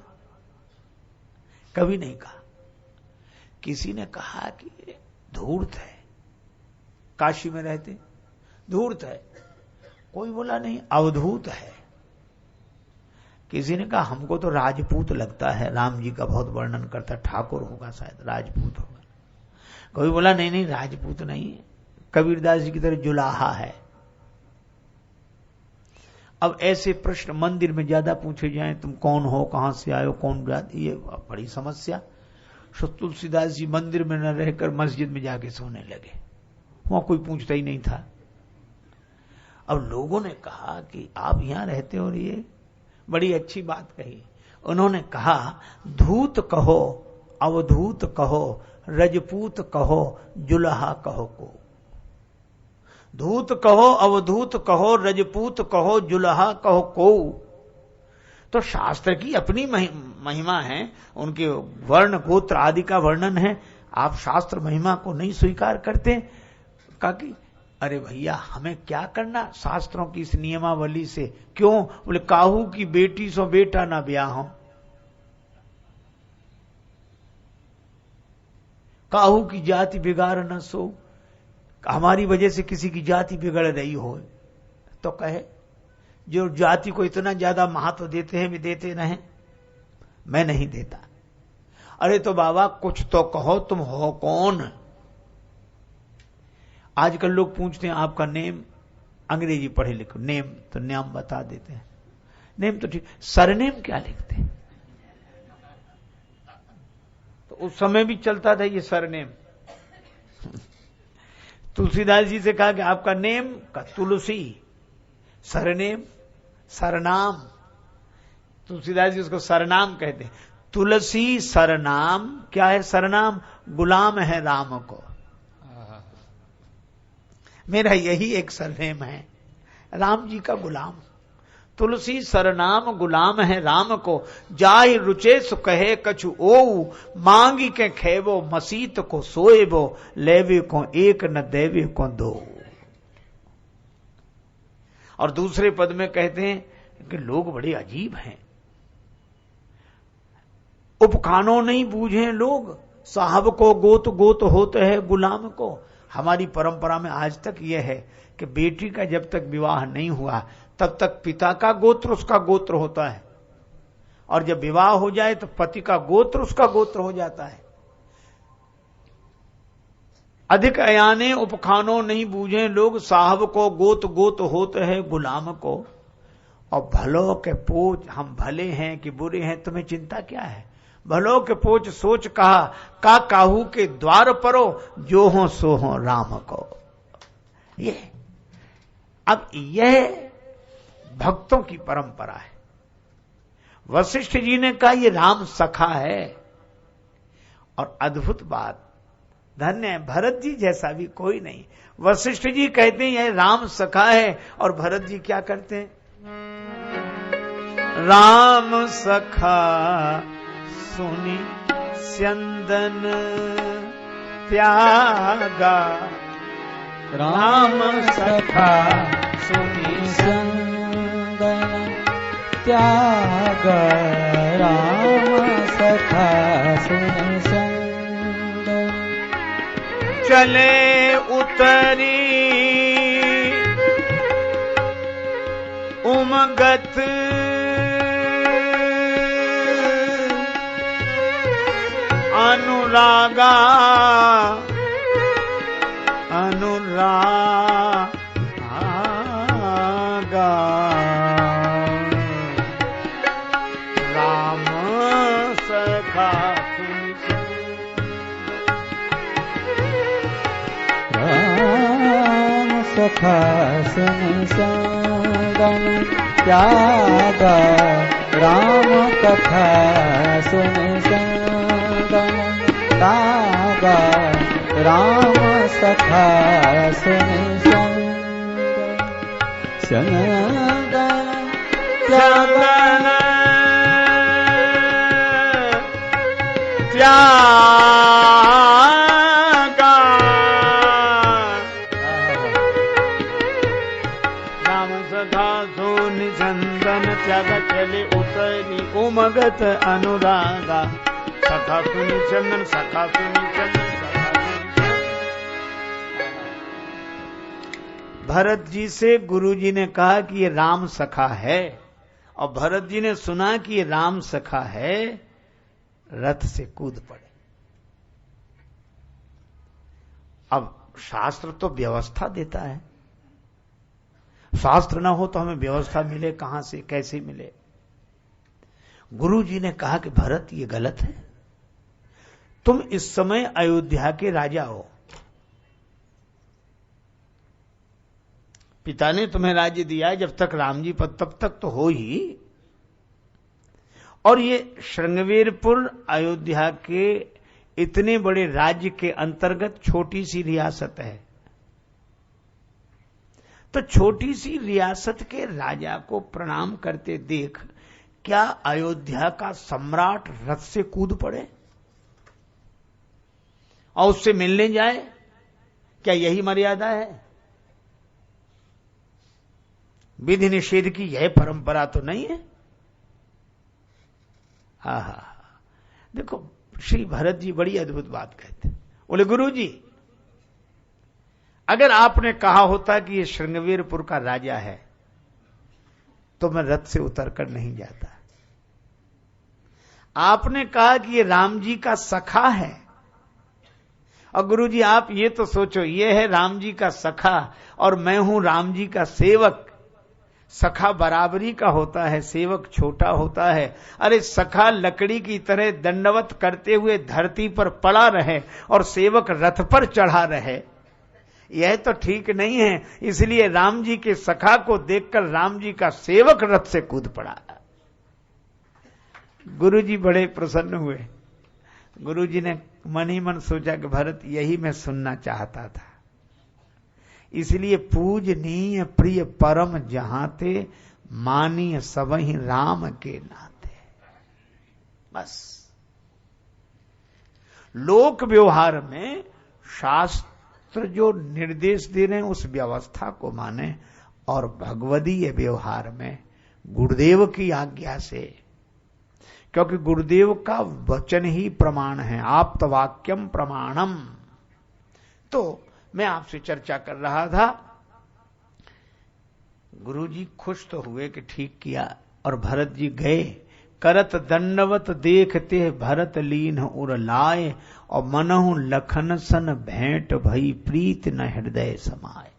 कभी नहीं कहा। किसी ने कहा कि धूर्त है, काशी में रहते, धूर्त है, कोई बोला नहीं अवधूत है। किसी ने कहा हमको तो राजपूत लगता है, राम जी का बहुत वर्णन करता, ठाकुर होगा शायद, राजपूत होगा। कोई बोला नहीं नहीं राजपूत नहीं, कबीरदास जी की तरह जुलाहा है। अब ऐसे प्रश्न मंदिर में ज्यादा पूछे जाएं, तुम कौन हो, कहां से आए हो, कौन जाति, ये बड़ी समस्या। सो तुलसीदास जी मंदिर में न रहकर मस्जिद में जाके सोने लगे, वहां कोई पूछता ही नहीं था। अब लोगों ने कहा कि आप यहां रहते हो, और ये बड़ी अच्छी बात कही। उन्होंने कहा धूत कहो, अवधूत कहो, रजपूत कहो, जुलहा कहो को। धूत कहो, अवधूत कहो, रजपूत कहो, जुलहा कहो को। तो शास्त्र की अपनी महिमा है, उनके वर्ण गोत्र आदि का वर्णन है। आप शास्त्र महिमा को नहीं स्वीकार करते। कहा कि अरे भैया हमें क्या करना शास्त्रों की इस नियमावली से। क्यों? बोले काहू की बेटी सो बेटा ना ब्याह हो, काहू की जाति बिगाड़ न सो। हमारी वजह से किसी की जाति बिगड़ रही हो तो कहे, जो जाति को इतना ज्यादा महत्व देते हैं वे देते रहें, मैं नहीं देता। अरे तो बाबा कुछ तो कहो, तुम हो कौन? आजकल लोग पूछते हैं आपका नेम, अंग्रेजी पढ़े लिखो, नेम तो नाम बता देते हैं, नेम तो ठीक, सरनेम क्या लिखते हैं? तो उस समय भी चलता था ये सरनेम। तुलसीदास जी से कहा कि आपका नेम का तुलसी, सरनेम सरनाम। तुलसीदास जी उसको सरनाम कहते हैं। तुलसी सरनाम क्या है? सरनाम गुलाम है राम को। मेरा यही एक सरनेम है, राम जी का गुलाम। तुलसी सरनाम गुलाम है राम को, जाहि रुचे सु कहे कछु ओऊ, मांगी के खेवो मसीत को सोएबो, लेवे को एक न देवे को दो। और दूसरे पद में कहते हैं कि लोग बड़े अजीब हैं, उपखानो नहीं बूझे लोग, साहब को गोत गोत होते है गुलाम को। हमारी परंपरा में आज तक यह है कि बेटी का जब तक विवाह नहीं हुआ तब तक पिता का गोत्र उसका गोत्र होता है, और जब विवाह हो जाए तो पति का गोत्र उसका गोत्र हो जाता है। अधिक अयाने उपखानो नहीं बूझे लोग, साहब को गोत गोत होते है गुलाम को। और भलो के पोच, हम भले हैं कि बुरे हैं तुम्हें चिंता क्या है। भलो के पोच सोच कहा, का काहू के द्वार परो, जो हो सो हो राम को। ये अब यह भक्तों की परंपरा है। वशिष्ठ जी ने कहा ये राम सखा है, और अद्भुत बात, धन्य है, भरत जी जैसा भी कोई नहीं। वशिष्ठ जी कहते हैं यह राम सखा है, और भरत जी क्या करते हैं, राम सखा सुनी स्यंदन त्यागा। राम सखा सुनि संदन त्याग, राम सखा सुनि संदन। चले उतरी उमगत, अनुरागा अनुरागा। राम सखा राम सखा सुनि संदन त्याग, राम कथा सुनि संदन त्याग, राम सखा सुनि संदन त्याग, त्यागा। राम सखा सोनि संदन त्याग, चले उतरी उमगत अनुरागा। सखा सुनि चंदन, सखा सुनि चंदन, सखा सुनि चंदन। भरत जी से गुरु जी ने कहा कि ये राम सखा है, और भरत जी ने सुना कि ये राम सखा है, रथ से कूद पड़े। अब शास्त्र तो व्यवस्था देता है, शास्त्र ना हो तो हमें व्यवस्था मिले कहां से, कैसे मिले। गुरु जी ने कहा कि भरत ये गलत है, तुम इस समय अयोध्या के राजा हो, पिता ने तुम्हें राज्य दिया है, जब तक राम जी पद तब तक तो हो ही। और ये श्रृंगवीरपुर अयोध्या के इतने बड़े राज्य के अंतर्गत छोटी सी रियासत है, तो छोटी सी रियासत के राजा को प्रणाम करते देख क्या अयोध्या का सम्राट रथ से कूद पड़े और उससे मिलने जाए? क्या यही मर्यादा है? विधि निषेध की यह परंपरा तो नहीं है। आहा, देखो श्री भरत जी बड़ी अद्भुत बात कहते, बोले गुरु जी अगर आपने कहा होता कि ये श्रृंगवीरपुर का राजा है तो मैं रथ से उतरकर नहीं जाता। आपने कहा कि ये राम जी का सखा है, और गुरु जी आप ये तो सोचो, ये है राम जी का सखा और मैं हूं राम जी का सेवक। सखा बराबरी का होता है, सेवक छोटा होता है। अरे सखा लकड़ी की तरह दंडवत करते हुए धरती पर पड़ा रहे और सेवक रथ पर चढ़ा रहे, यह तो ठीक नहीं है। इसलिए राम जी के सखा को देखकर राम जी का सेवक रथ से कूद पड़ा। गुरु जी बड़े प्रसन्न हुए। गुरु जी ने मन ही मन सोचा कि भरत यही मैं सुनना चाहता था, इसलिए पूजनीय प्रिय परम जहाते मानीय सबहि राम के नाते। बस लोक व्यवहार में शास्त्र जो निर्देश दे रहे हैं उस व्यवस्था को माने, और भगवदीय व्यवहार में गुरुदेव की आज्ञा से, क्योंकि गुरुदेव का वचन ही प्रमाण है, आप्तवाक्यम प्रमाणम। तो मैं आपसे चर्चा कर रहा था। गुरुजी खुश तो हुए कि ठीक किया, और भरत जी गए। करत दंडवत देखते भरत लीन उर लाए, और मनहु लखन सन भेंट भई प्रीत न हृदय समाए।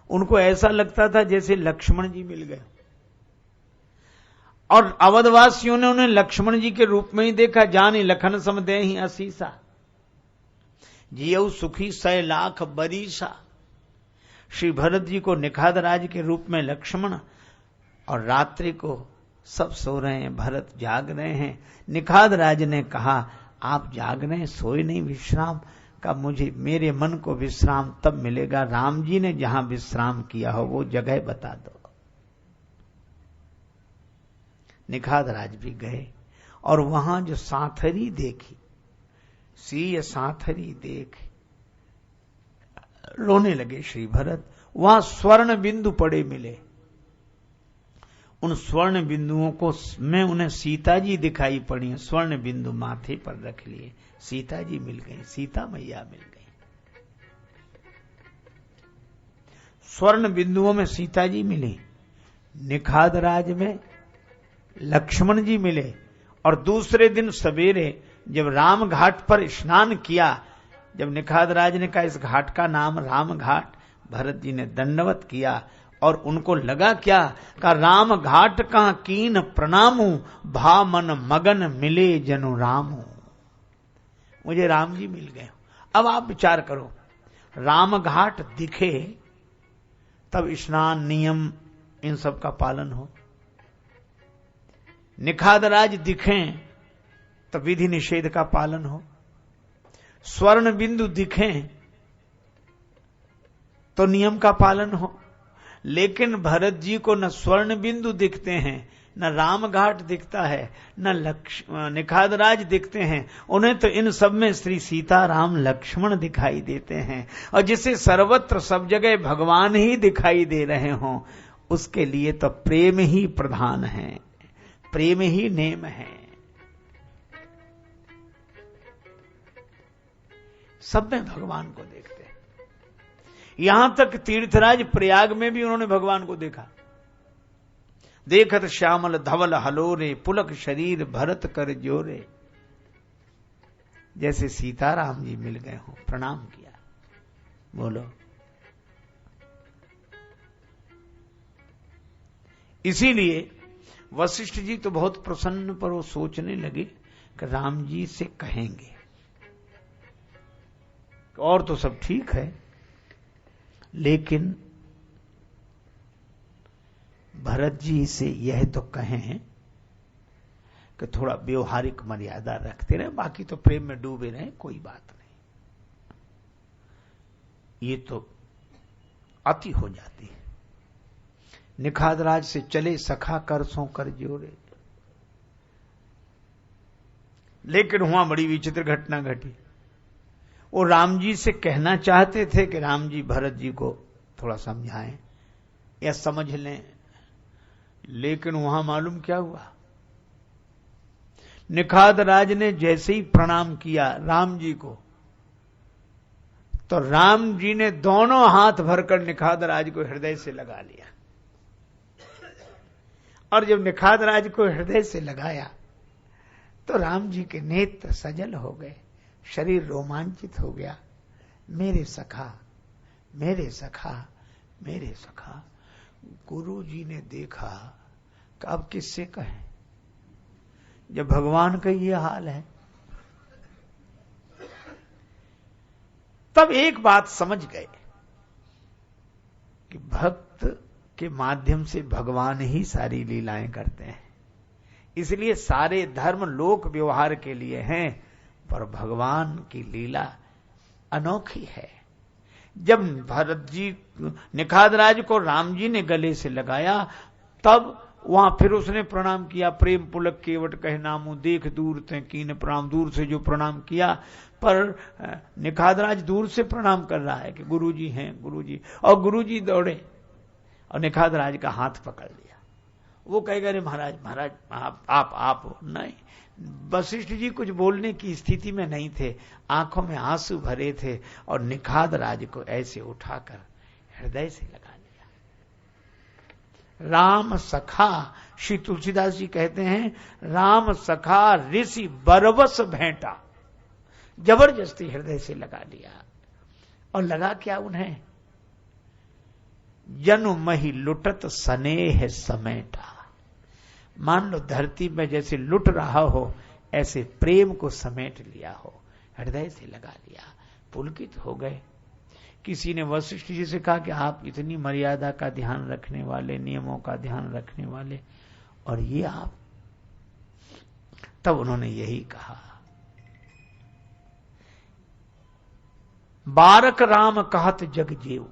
उनको ऐसा लगता था जैसे लक्ष्मण जी मिल गए, और अवधवासियों ने उन्हें लक्ष्मण जी के रूप में ही देखा। जानी लखन सम देहि असीसा, जियऊ सुखी 100 लाख बरीसा। श्री भरत जी को निखाद राज के रूप में लक्ष्मण, और रात्रि को सब सो रहे हैं, भरत जाग रहे हैं। निखाद राज ने कहा, आप जाग रहे हैं, सोए नहीं, विश्राम का मुझे, मेरे मन को विश्राम तब मिलेगा राम जी ने जहां विश्राम किया हो वो जगह बता दो। निखाद राज भी गए, और वहां जो साथरी देखी, सीय साथरी देख रोने लगे श्री भरत। वहां स्वर्ण बिंदु पड़े मिले। उन स्वर्ण बिंदुओं को में उन्हें सीता जी दिखाई पड़ी। स्वर्ण बिंदु माथे पर रख लिए, सीता जी मिल गई, सीता मैया मिल गई। स्वर्ण बिंदुओं में सीता जी मिली, निखाद राज में लक्ष्मण जी मिले। और दूसरे दिन सवेरे जब राम घाट पर स्नान किया, जब निखाद राज ने कहा इस घाट का नाम राम घाट, भरत जी ने दंडवत किया, और उनको लगा क्या का राम घाट का कीन प्रणामू, भा मन मगन मिले जनु रामू। मुझे राम जी मिल गए। अब आप विचार करो, राम घाट दिखे तब स्नान नियम इन सब का पालन हो, निखाद राज दिखें तब विधि निषेध का पालन हो, स्वर्ण बिंदु दिखें तो नियम का पालन हो। लेकिन भरत जी को न स्वर्ण बिंदु दिखते हैं, न राम घाट दिखता है, न निखाद राज दिखते हैं। उन्हें तो इन सब में श्री सीता राम लक्ष्मण दिखाई देते हैं। और जिसे सर्वत्र सब जगह भगवान ही दिखाई दे रहे हों, उसके लिए तो प्रेम ही प्रधान है, प्रेम ही नेम है। सब में भगवान को देखते हैं। यहां तक तीर्थराज प्रयाग में भी उन्होंने भगवान को देखा। देखत श्यामल धवल हलोरे, पुलक शरीर भरत कर जोरे। जैसे सीताराम जी मिल गए हो, प्रणाम किया। बोलो, इसीलिए वशिष्ठ जी तो बहुत प्रसन्न, पर वो सोचने लगे कि राम जी से कहेंगे, और तो सब ठीक है, लेकिन भरत जी से यह तो कहें कि थोड़ा व्यवहारिक मर्यादा रखते रहे, बाकी तो प्रेम में डूबे रहे, कोई बात नहीं। ये तो अति हो जाती है। निखाद राज से चले सखा कर सो कर जोरे। लेकिन वहां बड़ी विचित्र घटना घटी। वो राम जी से कहना चाहते थे कि राम जी भरत जी को थोड़ा समझाएं या समझ लें, लेकिन वहां मालूम क्या हुआ, निखाद राज ने जैसे ही प्रणाम किया राम जी को, तो राम जी ने दोनों हाथ भरकर निखाद राज को हृदय से लगा लिया। और जब निखाद राज को हृदय से लगाया तो राम जी के नेत्र सजल हो गए, शरीर रोमांचित हो गया। मेरे सखा, मेरे सखा, मेरे सखा। गुरु जी ने देखा कि अब किससे कहें, जब भगवान का ये हाल है। तब एक बात समझ गए कि भक्त के माध्यम से भगवान ही सारी लीलाएं करते हैं। इसलिए सारे धर्म लोक व्यवहार के लिए हैं, पर भगवान की लीला अनोखी है। जब भरत जी निखाद राज को राम जी ने गले से लगाया, तब वहां फिर उसने प्रणाम किया। प्रेम पुलक केवट कह नामू, देख दूर ते कीन प्रणाम। दूर से जो प्रणाम किया, पर निखाद राज दूर से प्रणाम कर रहा है कि गुरुजी हैं, गुरुजी। और गुरुजी दौड़े और निखाद राज का हाथ पकड़ लिया। वो कहेगा अरे महाराज महाराज आप हो। नहीं, वशिष्ठ जी कुछ बोलने की स्थिति में नहीं थे, आंखों में आंसू भरे थे और निखाद राज को ऐसे उठाकर हृदय से लगा लिया। राम सखा, श्री तुलसीदास जी कहते हैं, राम सखा ऋषि बरबस भेंटा, जबरदस्ती हृदय से लगा लिया। और लगा क्या उन्हें? जनु मही लुटत स्नेह समेटा। मान लो धरती में जैसे लुट रहा हो, ऐसे प्रेम को समेट लिया हो, हृदय से लगा लिया, पुलकित हो गए। किसी ने वशिष्ठ जी से कहा कि आप इतनी मर्यादा का ध्यान रखने वाले, नियमों का ध्यान रखने वाले, और ये आप? तब उन्होंने यही कहा, बारक राम कहत जग जेव।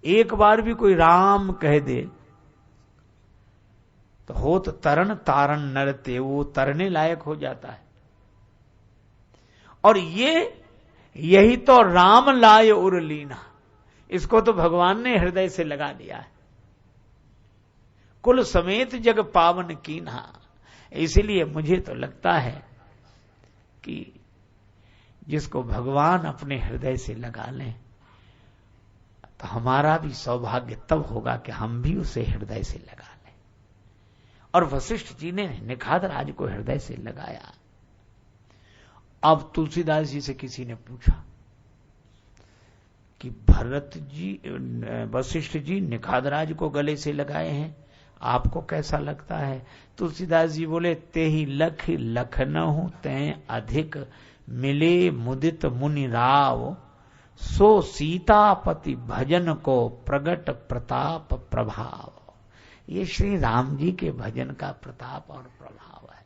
एक बार भी कोई राम कह दे तो होत तरन तारण नरते, वो तरने लायक हो जाता है। और यही तो राम लाय उरलीना, इसको तो भगवान ने हृदय से लगा लिया है। कुल समेत जग पावन कीन्हा। इसलिए मुझे तो लगता है कि जिसको भगवान अपने हृदय से लगा लें तो हमारा भी सौभाग्य तब होगा कि हम भी उसे हृदय से लगा लें। और वशिष्ठ जी ने निखाद राज को हृदय से लगाया। अब तुलसीदास जी से किसी ने पूछा कि भरत जी, वशिष्ठ जी निखाद राज को गले से लगाए हैं, आपको कैसा लगता है? तुलसीदास जी बोले, ते ही लख लखनऊ तैं अधिक मिले मुदित मुनि राव, सो सीतापति भजन को प्रगट प्रताप प्रभाव। ये श्री राम जी के भजन का प्रताप और प्रभाव है।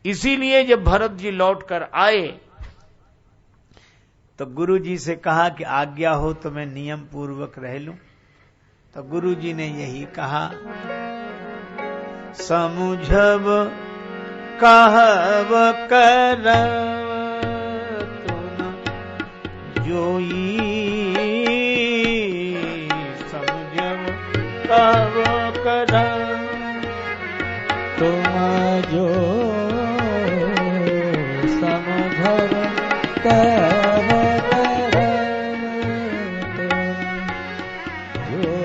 इसीलिए जब भरत जी लौट कर आए तो गुरु जी से कहा कि आज्ञा हो तो मैं नियम पूर्वक रह लूं। तो गुरु जी ने यही कहा, समुझब कहब करब जोई, समझब कहब करब तुम जो समझब कहब करब,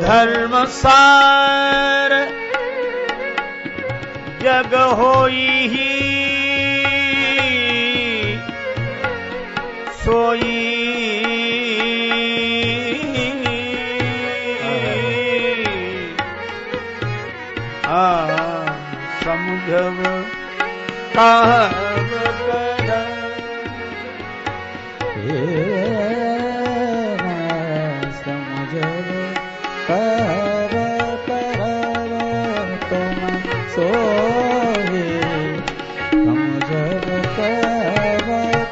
धर्म सार जग होई ही सोई, समझब कहब करब, समझब कहब करब तुम सोई, समझब कहब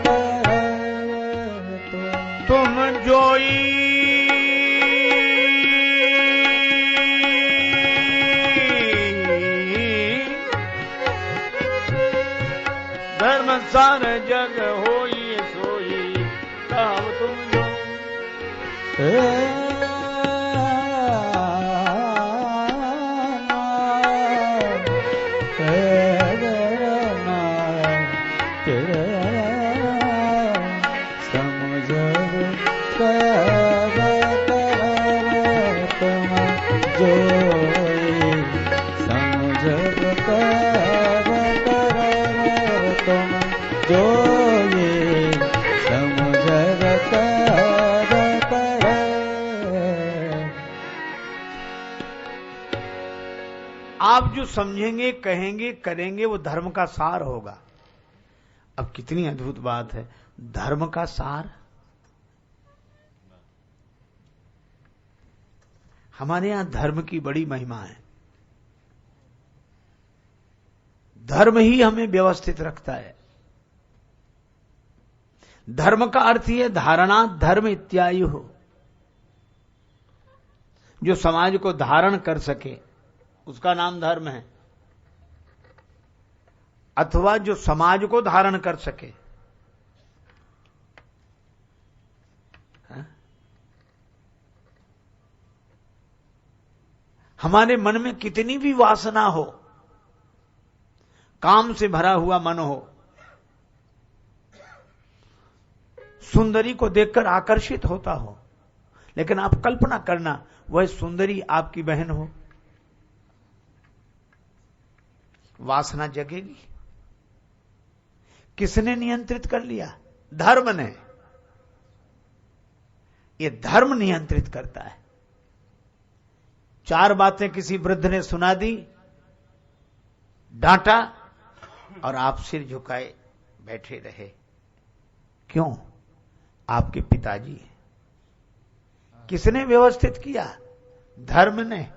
करब तुम जोई धर्म सार जग होई सोई, काम तुम जो समझब कहब करब तुम जोई, समझब कहब करब तुम जोई, समझब कहब करब। आप जो समझेंगे, कहेंगे, करेंगे वो धर्म का सार होगा। अब कितनी अद्भुत बात है, धर्म का सार। हमारे यहां धर्म की बड़ी महिमा है। धर्म ही हमें व्यवस्थित रखता है। धर्म का अर्थ ही है धारणा धर्म इत्यायु हो, जो समाज को धारण कर सके उसका नाम धर्म है, अथवा जो समाज को धारण कर सके। हमारे मन में कितनी भी वासना हो, काम से भरा हुआ मन हो, सुंदरी को देखकर आकर्षित होता हो, लेकिन आप कल्पना करना वह सुंदरी आपकी बहन हो, वासना जगेगी। किसने नियंत्रित कर लिया? धर्म ने। यह धर्म नियंत्रित करता है। 4 बातें किसी वृद्ध ने सुना दी, डांटा, और आप सिर झुकाए बैठे रहे। क्यों? आपके पिताजी। किसने व्यवस्थित किया? धर्म ने।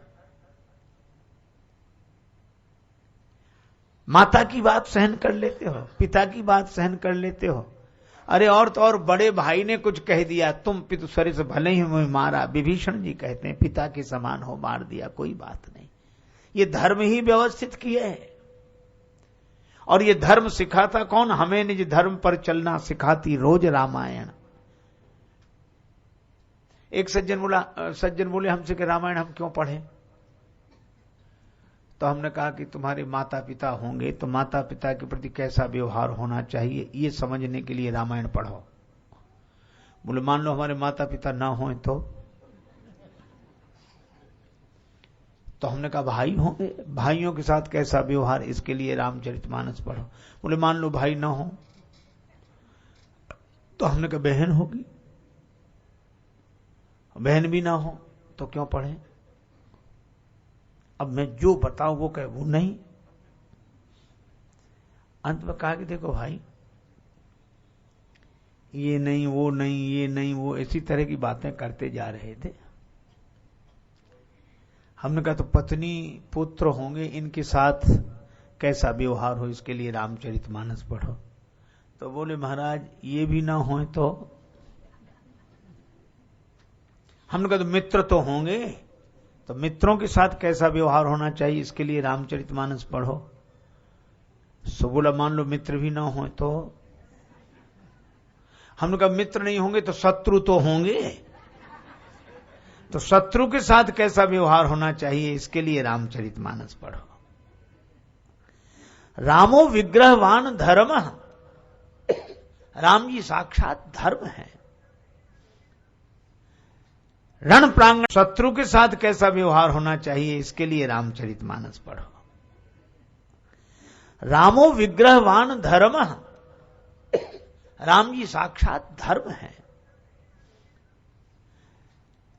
माता की बात सहन कर लेते हो, पिता की बात सहन कर लेते हो। अरे और तो और बड़े भाई ने कुछ कह दिया, तुम पितु सरे से भले ही मुझे मारा। विभीषण जी कहते हैं पिता के समान हो, मार दिया, कोई बात नहीं। ये धर्म ही व्यवस्थित किए है। और ये धर्म सिखाता कौन? हमें निज धर्म पर चलना सिखाती रोज रामायण। एक सज्जन बोले हमसे कि रामायण हम क्यों पढ़ें? तो हमने कहा कि तुम्हारे माता पिता होंगे तो माता पिता के प्रति कैसा व्यवहार होना चाहिए ये समझने के लिए रामायण पढ़ो। बोले मान लो हमारे माता पिता ना हो तो हमने कहा भाई होंगे, भाइयों के साथ कैसा व्यवहार, इसके लिए रामचरितमानस पढ़ो। बोले मान लो भाई ना हो तो हमने कहा बहन होगी, बहन भी ना हो तो क्यों पढ़ें? अब मैं जो बताऊं वो कहे वो नहीं। अंत में कहा कि देखो भाई, ये नहीं वो नहीं, ये नहीं वो, इसी तरह की बातें करते जा रहे थे। हमने कहा तो पत्नी पुत्र होंगे, इनके साथ कैसा व्यवहार हो इसके लिए रामचरितमानस पढ़ो। तो बोले महाराज ये भी ना हो तो? हमने कहा तो मित्र तो होंगे, तो मित्रों के साथ कैसा व्यवहार होना चाहिए इसके लिए रामचरितमानस पढ़ो। सो बोला मान लो मित्र भी ना हो तो? हमने कहा मित्र नहीं होंगे तो शत्रु तो होंगे, तो शत्रु के साथ कैसा व्यवहार होना चाहिए इसके लिए रामचरितमानस पढ़ो। रामो विग्रहवान धर्म, राम जी साक्षात धर्म है। रण प्रांगण शत्रु के साथ कैसा व्यवहार होना चाहिए इसके लिए रामचरितमानस पढ़ो। रामो विग्रहवान धर्म, राम जी साक्षात धर्म है।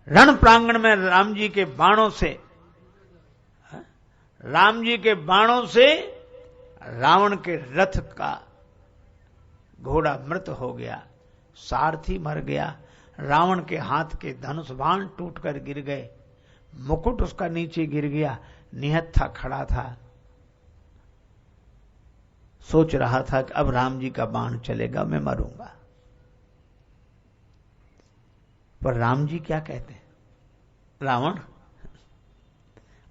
रण प्रांगण में राम जी के बाणों से रावण के रथ का घोड़ा मृत हो गया, सारथी मर गया, रावण के हाथ के धनुष बाण टूटकर गिर गए, मुकुट उसका नीचे गिर गया, निहत्था खड़ा था, सोच रहा था कि अब राम जी का बाण चलेगा, मैं मरूंगा। पर राम जी क्या कहते हैं? रावण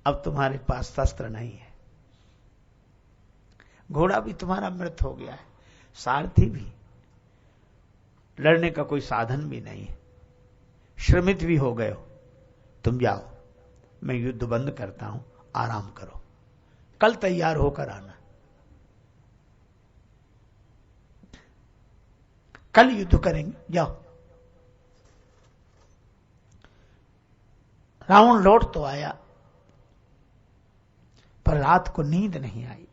अब तुम्हारे पास शस्त्र नहीं है, घोड़ा भी तुम्हारा मृत हो गया है, सारथी भी, लड़ने का कोई साधन भी नहीं है, श्रमित भी हो गए हो, तुम जाओ, मैं युद्ध बंद करता हूं, आराम करो, कल तैयार होकर आना, कल युद्ध करेंगे, जाओ। रावण लौट तो आया, पर रात को नींद नहीं आई।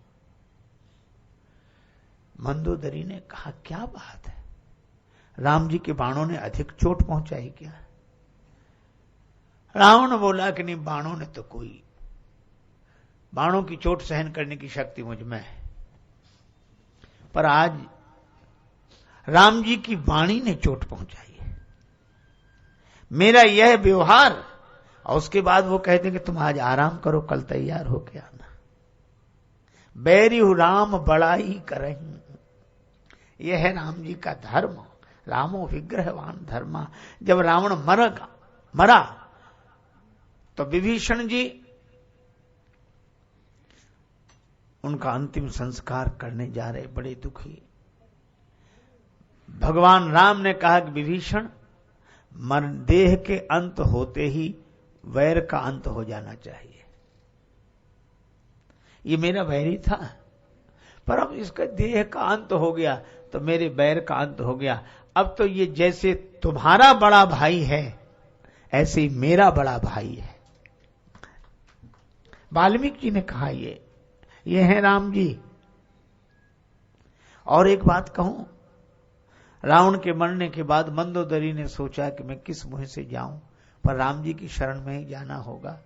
मंदोदरी ने कहा क्या बात है, राम जी के बाणों ने अधिक चोट पहुंचाई क्या? रावण बोला कि नहीं, बाणों ने तो कोई, बाणों की चोट सहन करने की शक्ति मुझ में है, पर आज राम जी की वाणी ने चोट पहुंचाई है। मेरा यह व्यवहार, और उसके बाद वो कहते हैं कि तुम आज आराम करो, कल तैयार होके आना। बैरिहु राम बड़ाई करहीं, यह है राम जी का धर्म। रामो विग्रहवान धर्मा। जब रावण मरा तो विभीषण जी उनका अंतिम संस्कार करने जा रहे, बड़े दुखी। भगवान राम ने कहा कि विभीषण, देह के अंत होते ही वैर का अंत हो जाना चाहिए। ये मेरा बैरी था, पर अब इसका देह का अंत हो गया तो मेरे बैर का अंत हो गया। अब तो ये जैसे तुम्हारा बड़ा भाई है ऐसे ही मेरा बड़ा भाई है। वाल्मीकि जी ने कहा ये है राम जी। और एक बात कहूं, रावण के मरने के बाद मंदोदरी ने सोचा कि मैं किस मुंह से जाऊं, पर राम जी की शरण में ही जाना होगा।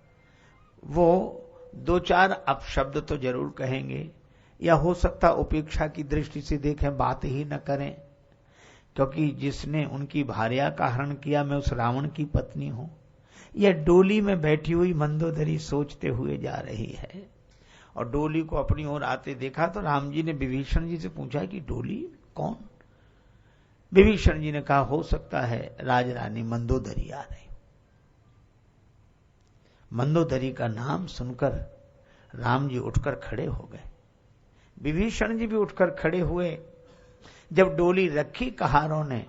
वो 2-4 अपशब्द तो जरूर कहेंगे, या हो सकता उपेक्षा की दृष्टि से देखें, बात ही न करें, क्योंकि जिसने उनकी भार्या का हरण किया मैं उस रावण की पत्नी हूं। यह डोली में बैठी हुई मंदोदरी सोचते हुए जा रही है, और डोली को अपनी ओर आते देखा तो राम जी ने विभीषण जी से पूछा कि डोली कौन? विभीषण जी ने कहा हो सकता है राजरानी मंदोदरी आ रही। मंदोदरी का नाम सुनकर राम जी उठकर खड़े हो गए, विभीषण जी भी उठकर खड़े हुए। जब डोली रखी कहारों ने,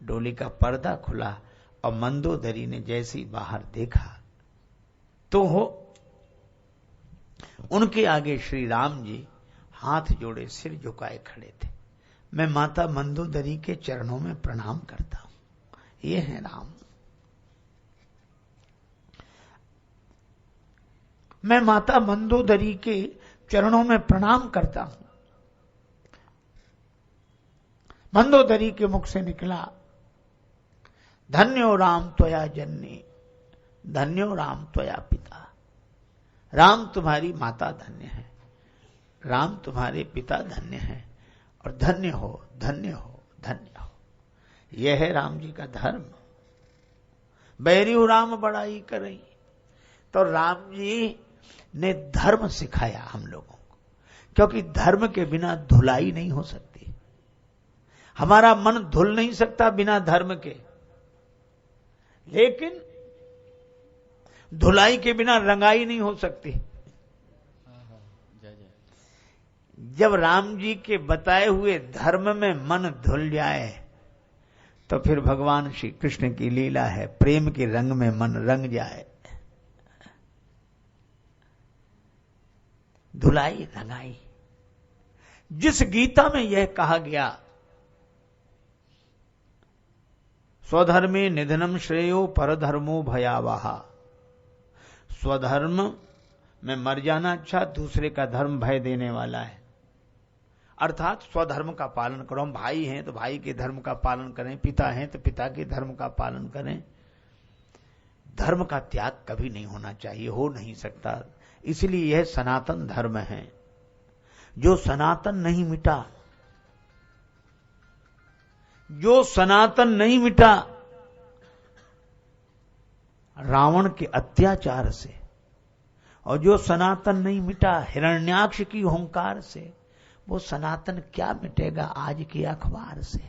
डोली का पर्दा खुला और मंदोदरी ने जैसी बाहर देखा तो उनके आगे श्री राम जी हाथ जोड़े सिर झुकाए खड़े थे। मैं माता मंदोदरी के चरणों में प्रणाम करता हूं। ये है राम। मैं माता मंदोदरी के चरणों में प्रणाम करता हूं। मंदोदरी के मुख से निकला, धन्यो राम त्वया जननी, धन्यो राम त्वया पिता। राम तुम्हारी माता धन्य है, राम तुम्हारे पिता धन्य है, और धन्य हो धन्य हो धन्य हो। यह है राम जी का धर्म। बैरियु राम बड़ाई करई। तो राम जी ने धर्म सिखाया हम लोगों को, क्योंकि धर्म के बिना धुलाई नहीं हो सकती। हमारा मन धुल नहीं सकता बिना धर्म के, लेकिन धुलाई के बिना रंगाई नहीं हो सकती। जब राम जी के बताए हुए धर्म में मन धुल जाए तो फिर भगवान श्री कृष्ण की लीला है, प्रेम के रंग में मन रंग जाए। धुलाई रंगाई। जिस गीता में यह कहा गया स्वधर्मे निधनम श्रेयो परधर्मो भयावहा, स्वधर्म में मर जाना अच्छा, दूसरे का धर्म भय देने वाला है। अर्थात स्वधर्म का पालन करो। हम भाई हैं तो भाई के धर्म का पालन करें, पिता हैं तो पिता के धर्म का पालन करें। धर्म का त्याग कभी नहीं होना चाहिए, हो नहीं सकता। इसलिए यह सनातन धर्म है। जो सनातन नहीं मिटा, जो सनातन नहीं मिटा रावण के अत्याचार से, और जो सनातन नहीं मिटा हिरण्याक्ष की हुंकार से, वो सनातन क्या मिटेगा आज के अखबार से।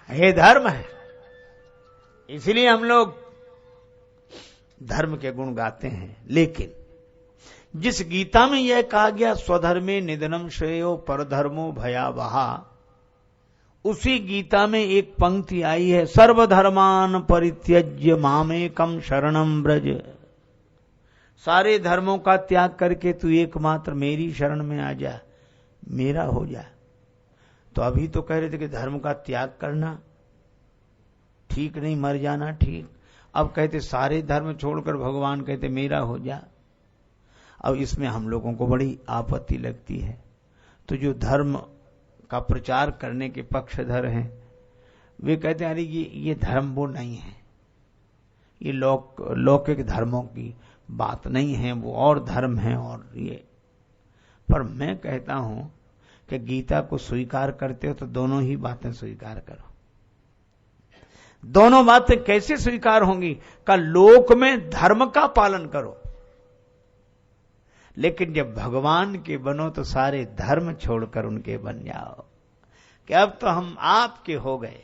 ये धर्म है। इसलिए हम लोग धर्म के गुण गाते हैं। लेकिन जिस गीता में यह कहा गया स्वधर्मे निधनम श्रेयो परधर्मो भयावहा, उसी गीता में एक पंक्ति आई है, सर्वधर्मान परित्यज्य मामेकम शरणम ब्रज। सारे धर्मों का त्याग करके तू एकमात्र मेरी शरण में आ जा, मेरा हो जा। तो अभी तो कह रहे थे कि धर्म का त्याग करना ठीक नहीं, मर जाना ठीक। अब कहते सारे धर्म छोड़कर भगवान कहते मेरा हो जा। अब इसमें हम लोगों को बड़ी आपत्ति लगती है। तो जो धर्म का प्रचार करने के पक्षधर हैं वे कहते हैं अरे ये धर्म वो नहीं है, ये लौकिक धर्मों की बात नहीं है, वो और धर्म है। और ये पर मैं कहता हूं कि गीता को स्वीकार करते हो तो दोनों ही बातें स्वीकार करो। दोनों बातें कैसे स्वीकार होंगी? का लोक में धर्म का पालन करो, लेकिन जब भगवान के बनो तो सारे धर्म छोड़कर उनके बन जाओ कि अब तो हम आपके हो गए।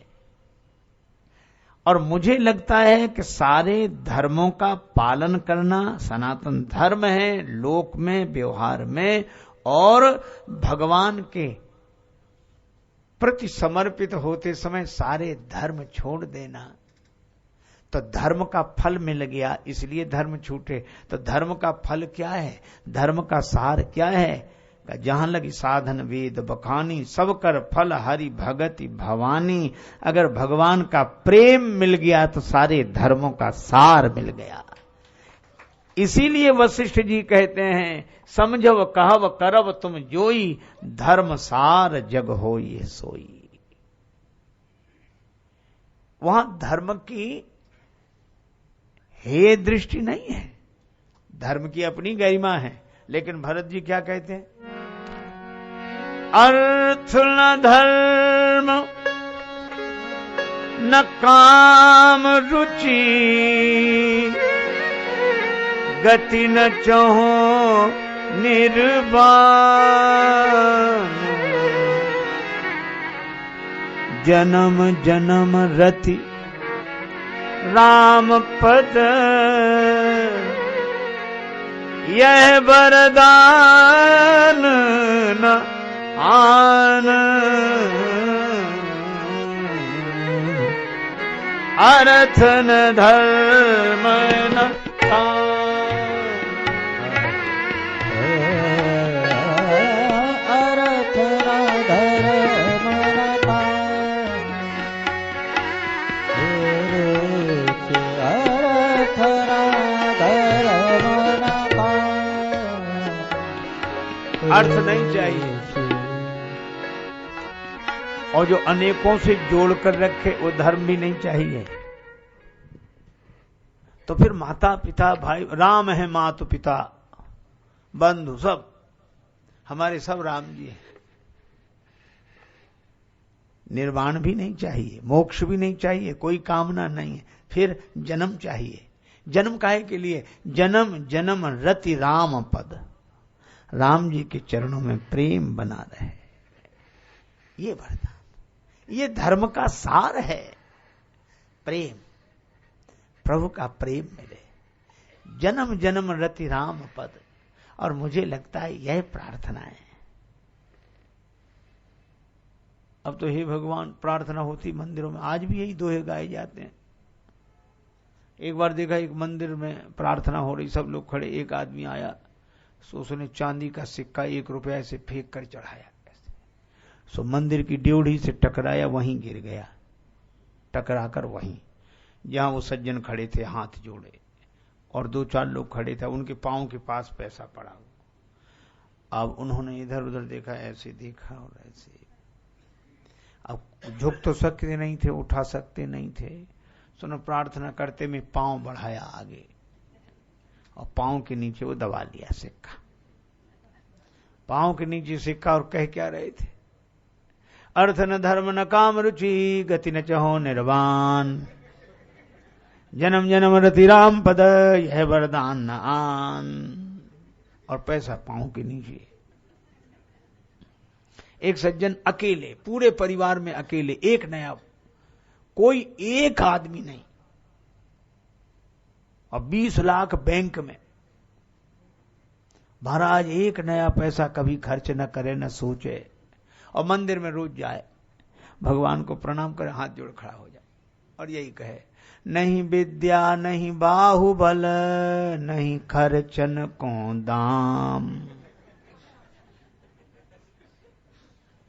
और मुझे लगता है कि सारे धर्मों का पालन करना सनातन धर्म है, लोक में व्यवहार में, और भगवान के प्रति समर्पित होते समय सारे धर्म छोड़ देना। तो धर्म का फल मिल गया, इसलिए धर्म छूटे। तो धर्म का फल क्या है, धर्म का सार क्या है? जहां लगी साधन वेद बखानी, सब कर फल हरि भगति भवानी। अगर भगवान का प्रेम मिल गया तो सारे धर्मों का सार मिल गया। इसीलिए वशिष्ठ जी कहते हैं, समझव कहव करव तुम जोई, धर्म सार जग होई सोई। वहां धर्म की हे दृष्टि नहीं है, धर्म की अपनी गरिमा है। लेकिन भरत जी क्या कहते हैं? अर्थ न धर्म न काम रुचि, गति न चहो निर्वाण। जन्म जन्म रति राम पद, यह वरदान न आन। अर्थ न धर्म न अर्थ न धर्म न अर्थ न धर्म न अर्थ नहीं चाहिए, और जो अनेकों से जोड़कर रखे वो धर्म भी नहीं चाहिए। तो फिर माता पिता भाई राम है, माता पिता बंधु सब हमारे सब राम जी हैं। निर्वाण भी नहीं चाहिए, मोक्ष भी नहीं चाहिए, कोई कामना नहीं है। फिर जन्म चाहिए। जन्म काहे के लिए? जन्म जन्म रति राम पद, राम जी के चरणों में प्रेम बना रहे, ये वरदान, ये धर्म का सार है। प्रेम, प्रभु का प्रेम मिले, जन्म जन्म रति राम पद। और मुझे लगता है यह प्रार्थना है। अब तो हे भगवान प्रार्थना होती मंदिरों में, आज भी यही दोहे गाए जाते हैं। एक बार देखा, एक मंदिर में प्रार्थना हो रही, सब लोग खड़े, एक आदमी आया, सो उसने चांदी का सिक्का 1 रुपया से फेंक कर चढ़ाया, सो मंदिर की ड्योढ़ी से टकराया, वहीं गिर गया, टकराकर वहीं जहां वो सज्जन खड़े थे हाथ जोड़े, और 2-4 लोग खड़े थे, उनके पांव के पास पैसा पड़ा हुआ। अब उन्होंने इधर उधर देखा, ऐसे देखा और ऐसे, अब झुक तो सकते नहीं थे, उठा सकते नहीं थे, सुनो प्रार्थना करते में पांव बढ़ाया आगे, और पांव के नीचे वो दबा लिया सिक्का, पांव के नीचे सिक्का। और कह क्या रहे थे? अर्थ न धर्म न काम रुचि, गति न चहो निर्वाण। जन्म जन्म रति राम पद, यह वरदान न आन। और पैसा पांव के नीचे। एक सज्जन अकेले, पूरे परिवार में अकेले, एक नया, कोई एक आदमी नहीं, और 20 लाख बैंक में। महाराज एक नया पैसा कभी खर्च न करे, न सोचे, और मंदिर में रोज जाए, भगवान को प्रणाम करे, हाथ जोड़ खड़ा हो जाए, और यही कहे, नहीं विद्या नहीं बाहुबल, नहीं खर्चन को दाम।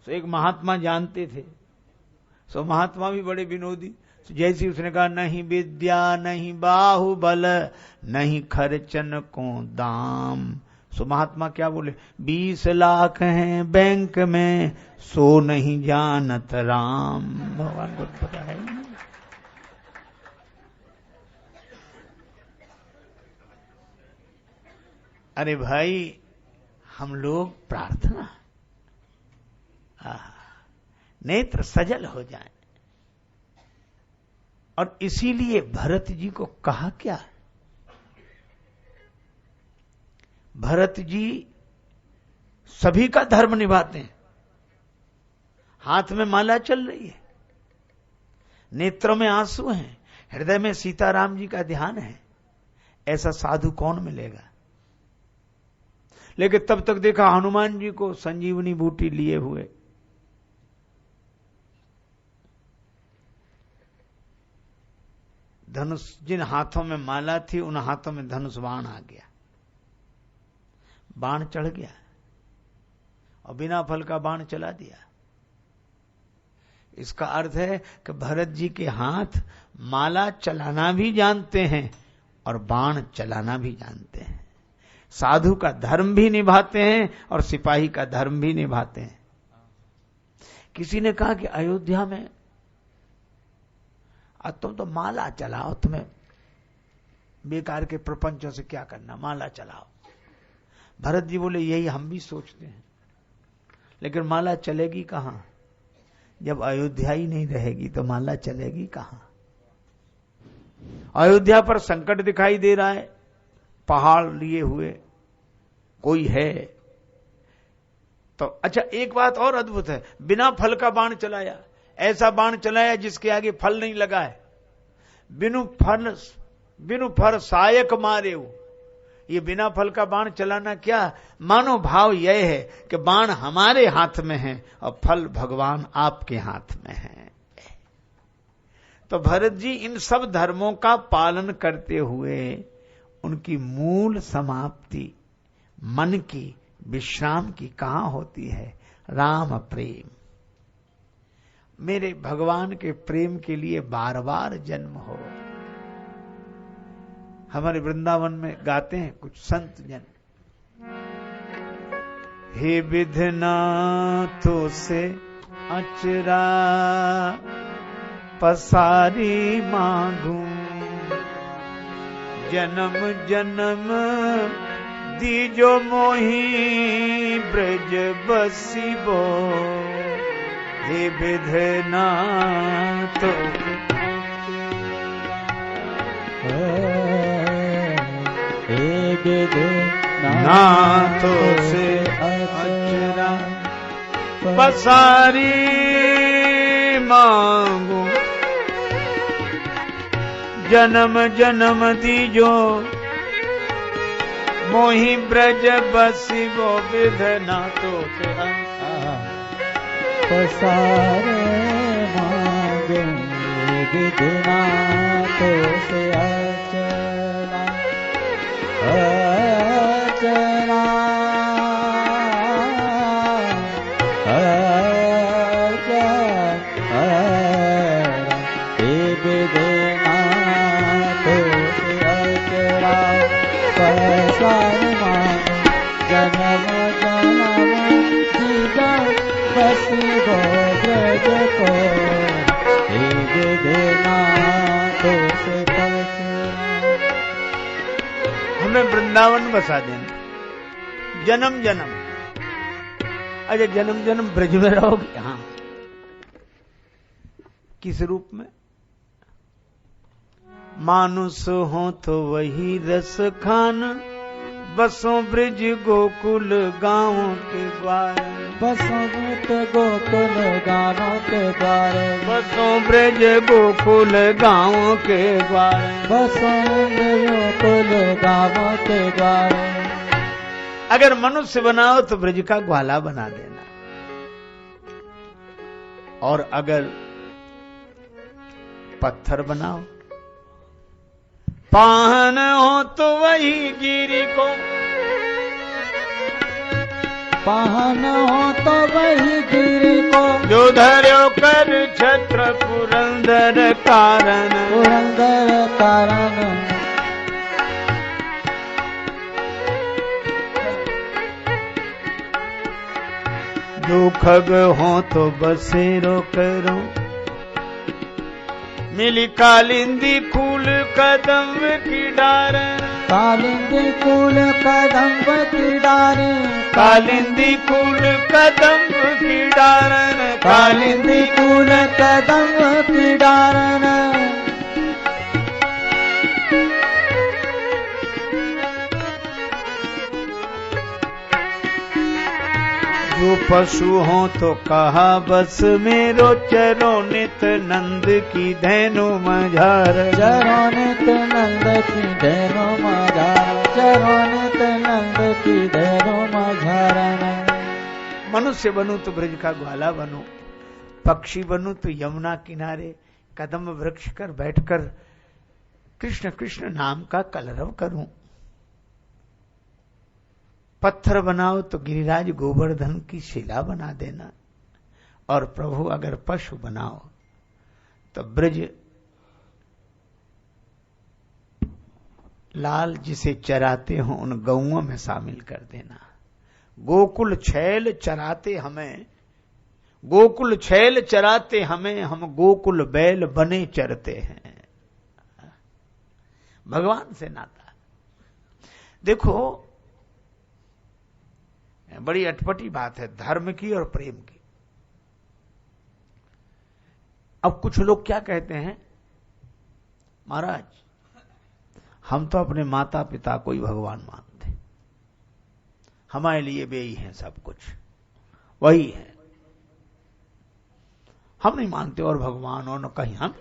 तो एक महात्मा जानते थे, सो महात्मा भी बड़े विनोदी, जैसे उसने कहा नहीं विद्या नहीं बाहुबल, नहीं खर्चन को दाम, सो महात्मा क्या बोले? 20 लाख हैं बैंक में, सो नहीं जानत राम। भगवान को पता है। अरे भाई, हम लोग प्रार्थना, नेत्र सजल हो जाए। और इसीलिए भरत जी को कहा क्या? भरत जी सभी का धर्म निभाते हैं, हाथ में माला चल रही है, नेत्रों में आंसू हैं, हृदय में सीताराम जी का ध्यान है। ऐसा साधु कौन मिलेगा? लेकिन तब तक देखा हनुमान जी को संजीवनी बूटी लिए हुए, धनुष, जिन हाथों में माला थी उन हाथों में धनुष बाण आ गया, बाण चढ़ गया और बिना फल का बाण चला दिया। इसका अर्थ है कि भरत जी के हाथ माला चलाना भी जानते हैं और बाण चलाना भी जानते हैं, साधु का धर्म भी निभाते हैं और सिपाही का धर्म भी निभाते हैं। किसी ने कहा कि अयोध्या में तुम तो माला चलाओ, तुम्हें बेकार के प्रपंचों से क्या करना, माला चलाओ। भरत जी बोले यही हम भी सोचते हैं, लेकिन माला चलेगी कहां? जब अयोध्या ही नहीं रहेगी तो माला चलेगी कहां? अयोध्या पर संकट दिखाई दे रहा है, पहाड़ लिए हुए कोई है तो। अच्छा, एक बात और अद्भुत है, बिना फल का बाण चलाया, ऐसा बाण चलाया जिसके आगे फल नहीं लगा है। बिनु फल सायक मारे हो, ये बिना फल का बाण चलाना क्या? मानो भाव यह है कि बाण हमारे हाथ में है और फल भगवान आपके हाथ में है। तो भरत जी इन सब धर्मों का पालन करते हुए उनकी मूल समाप्ति मन की, विश्राम की कहां होती है? राम प्रेम। मेरे भगवान के प्रेम के लिए बार बार जन्म हो। हमारे वृंदावन में गाते हैं कुछ संत जन, हे विधनाथों से अचरा पसारी मांगू, जन्म जन्म दीजो मोही ब्रज बसिबो। हे विधनाथ हे विधनाथ से अचरा पसारी मांगू, जन्म जन्म दीजो मोहि ब्रज बसिबो। विधनाथों से पसारे मांगे, विधनाथों से अचरा अचरा हमें वृंदावन बसा देना, जन्म जन्म। अरे जन्म जन्म ब्रज में रहोगे? हाँ। किस रूप में? मानुष हो तो वही रस खान, बसों ब्रज गोकुल गाँव के द्वार। बसों ब्रज गोकुल गाँव के द्वार। बसों ब्रज गोकुल गाँव के द्वार। बसों ब्रज गोकुल गाँव के द्वार। अगर मनुष्य बनाओ तो ब्रज का ग्वाला बना देना, और अगर पत्थर बनाओ, पाहन हो तो वही गिरी को। पाहन हो तो वही गिरी को, जो धर्यो कर छत्र पुरंदर कारण। पुरंदर कारण। जो खग हो तो बसेरो करो, मिली कालिंदी फूल कदम की डार। कालिंदी फूल कदम्ब की डारे। कालिंदी फूल कदम की डारन। कालिंदी फूल कदम्ब की डारन। जो पशु हो तो कहा बस मेरो, चरो नित नंद की धैनु मझार। चरो नित नंद की धैनु मझार। चरो नित नंद की धैनु मझार। मनुष्य बनूं तो ब्रज का ग्वाला बनूं, पक्षी बनूं तो यमुना किनारे कदम वृक्ष कर बैठकर कृष्ण कृष्ण नाम का कलरव करूं। पत्थर बनाओ तो गिरिराज गोवर्धन की शिला बना देना, और प्रभु अगर पशु बनाओ तो ब्रज लाल जिसे चराते हो उन गौओं में शामिल कर देना। गोकुल छैल चराते हमें, गोकुल छैल चराते हमें, हम गोकुल बैल बने चरते हैं। भगवान से नाता। देखो बड़ी अटपटी बात है धर्म की और प्रेम की। अब कुछ लोग क्या कहते हैं, महाराज हम तो अपने माता पिता को ही भगवान मानते, हमारे लिए वे ही हैं, सब कुछ वही है, हम नहीं मानते और भगवान और न कहीं हम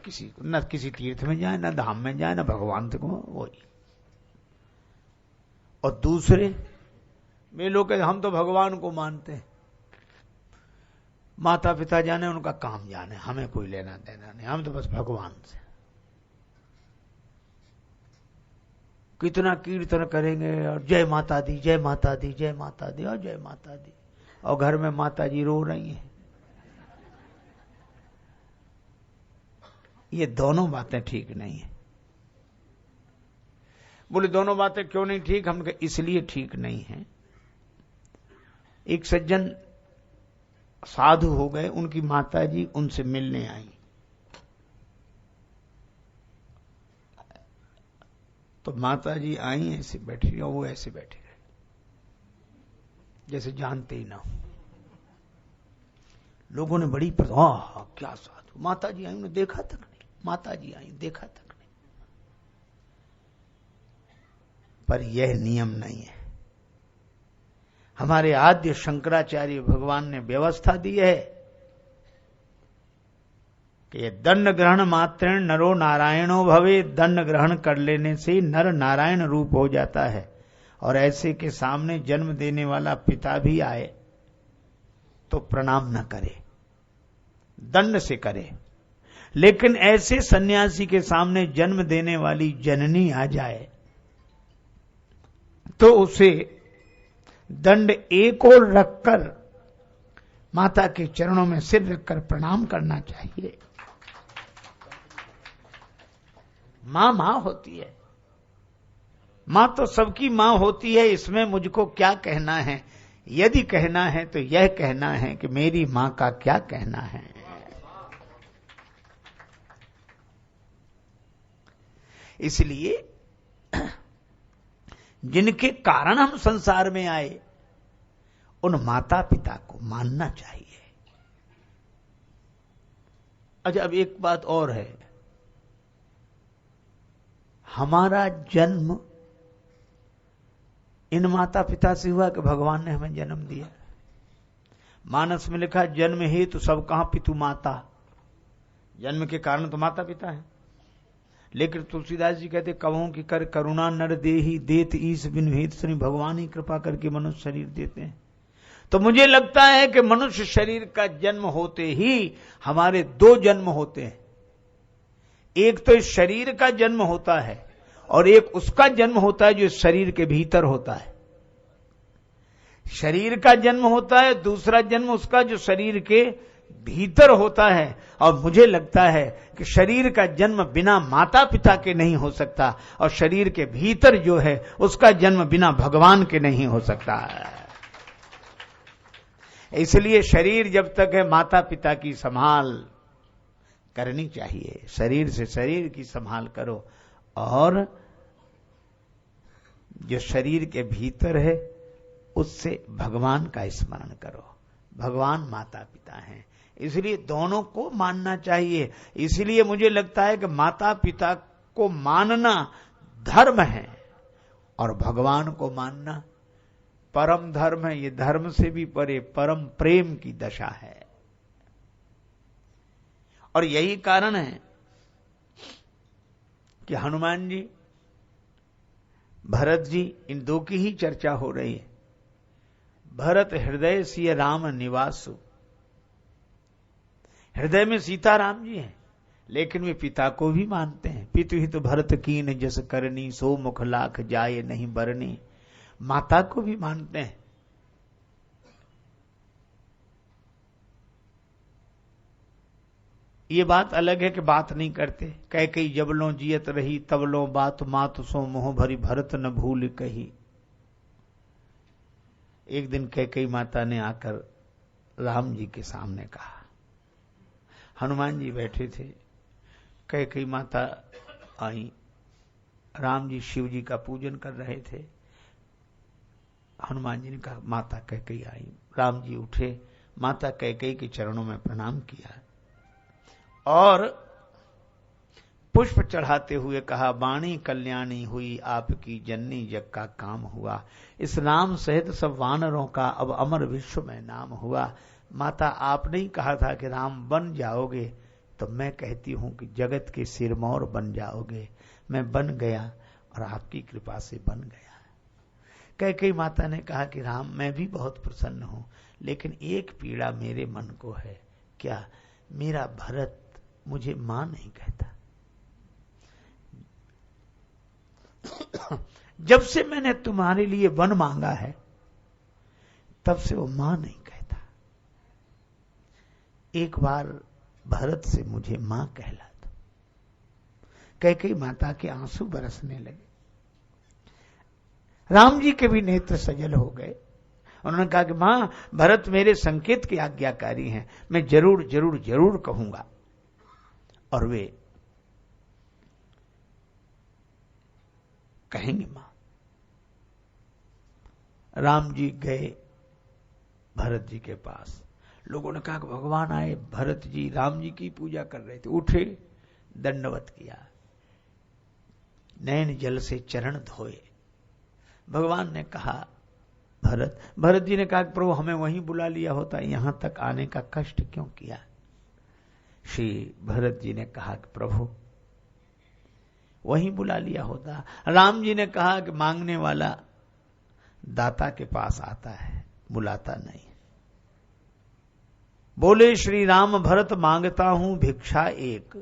न किसी तीर्थ में जाए, न धाम में जाए, न भगवान से को वही। और दूसरे वे लोग कहते हम तो भगवान को मानते हैं, माता पिता जाने उनका काम जाने, हमें कोई लेना देना नहीं, हम तो बस भगवान से। कितना कीर्तन करेंगे और जय माता दी जय माता दी जय माता दी और जय माता दी, और घर में माता जी रो रही हैं। ये दोनों बातें ठीक नहीं है। बोले दोनों बातें क्यों नहीं ठीक? हम कहे इसलिए ठीक नहीं है, एक सज्जन साधु हो गए, उनकी माता जी उनसे मिलने आई, तो माता जी आई ऐसे बैठी और वो ऐसे बैठे रहे जैसे जानते ही ना हो। लोगों ने बड़ी क्या साधु, माता जी आई उन्हें देखा तक नहीं, माता जी आई देखा तक नहीं। पर यह नियम नहीं है। हमारे आद्य शंकराचार्य भगवान ने व्यवस्था दी है कि दंड ग्रहण मात्रेण नरो नारायणो भवे, दंड ग्रहण कर लेने से नर नारायण रूप हो जाता है, और ऐसे के सामने जन्म देने वाला पिता भी आए तो प्रणाम न करे, दंड से करे। लेकिन ऐसे सन्यासी के सामने जन्म देने वाली जननी आ जाए तो उसे दंड एक और रखकर माता के चरणों में सिर रखकर प्रणाम करना चाहिए। मां मां होती है, मां तो सबकी मां होती है, इसमें मुझको क्या कहना है? यदि कहना है तो यह कहना है कि मेरी मां का क्या कहना है। इसलिए जिनके कारण हम संसार में आए उन माता पिता को मानना चाहिए। अच्छा, अब एक बात और है, हमारा जन्म इन माता पिता से हुआ कि भगवान ने हमें जन्म दिया? मानस में लिखा जन्म हेतु सब कहां पितु माता, जन्म के कारण तो माता पिता है। लेकिन तुलसीदास जी कहते कवों की कर करुणा नर देही देत ईस बिन हेत श्री, भगवान ही कृपा करके मनुष्य शरीर देते हैं। तो मुझे लगता है कि मनुष्य शरीर का जन्म होते ही हमारे दो जन्म होते हैं, एक तो इस शरीर का जन्म होता है और एक उसका जन्म होता है जो इस शरीर के भीतर होता है। शरीर का जन्म होता है, दूसरा जन्म उसका जो शरीर के भीतर होता है। और मुझे लगता है कि शरीर का जन्म बिना माता पिता के नहीं हो सकता, और शरीर के भीतर जो है उसका जन्म बिना भगवान के नहीं हो सकता है। इसलिए शरीर जब तक है माता पिता की संभाल करनी चाहिए, शरीर से शरीर की संभाल करो, और जो शरीर के भीतर है उससे भगवान का स्मरण करो। भगवान माता पिता हैं, इसलिए दोनों को मानना चाहिए। इसलिए मुझे लगता है कि माता पिता को मानना धर्म है और भगवान को मानना परम धर्म है। ये धर्म से भी परे परम प्रेम की दशा है। और यही कारण है कि हनुमान जी, भरत जी, इन दो की ही चर्चा हो रही है। भरत हृदय सिय राम निवासु, हृदय में सीता राम जी हैं, लेकिन वे पिता को भी मानते हैं, पितु हित भरत कीन जस करनी, सो मुख लाख जाए नहीं बरनी। माता को भी मानते हैं। ये बात अलग है कि बात नहीं करते। कह कई जबलों जियत रही, तबलों बात मात सो मोह भरी, भरत न भूल कही। एक दिन कैकेयी माता ने आकर राम जी के सामने कहा, हनुमान जी बैठे थे, कैकेयी माता आई, राम जी शिव जी का पूजन कर रहे थे। हनुमान जी ने कहा माता कैकेयी आई। राम जी उठे, माता कैकेयी के चरणों में प्रणाम किया और पुष्प चढ़ाते हुए कहा, वाणी कल्याणी हुई आपकी जननी, जग का काम हुआ। इस नाम सहित सब वानरों का अब अमर विश्व में नाम हुआ। माता आपने ही कहा था कि राम बन जाओगे, तो मैं कहती हूं कि जगत के सिरमौर बन जाओगे। मैं बन गया और आपकी कृपा से बन गया। कैकेयी माता ने कहा कि राम मैं भी बहुत प्रसन्न हूं, लेकिन एक पीड़ा मेरे मन को है। क्या? मेरा भरत मुझे मां नहीं कहता। जब से मैंने तुम्हारे लिए वन मांगा है, तब से वो मां नहीं कहता। एक बार भरत से मुझे मां कहला दो। कैकेयी माता के आंसू बरसने लगे। राम जी के भी नेत्र सजल हो गए। उन्होंने कहा कि मां, भरत मेरे संकेत के आज्ञाकारी हैं, मैं जरूर जरूर जरूर कहूंगा। और वे कहेंगे मां। राम जी गए भरत जी के पास। लोगों ने कहा कि भगवान आए। भरत जी राम जी की पूजा कर रहे थे, उठे, दंडवत किया, नैन जल से चरण धोए। भगवान ने कहा भरत जी ने कहा प्रभु हमें वहीं बुला लिया होता, यहां तक आने का कष्ट क्यों किया। श्री भरत जी ने कहा कि प्रभु वहीं बुला लिया होता। राम जी ने कहा कि मांगने वाला दाता के पास आता है, बुलाता नहीं। बोले श्री राम भरत मांगता हूं भिक्षा एक,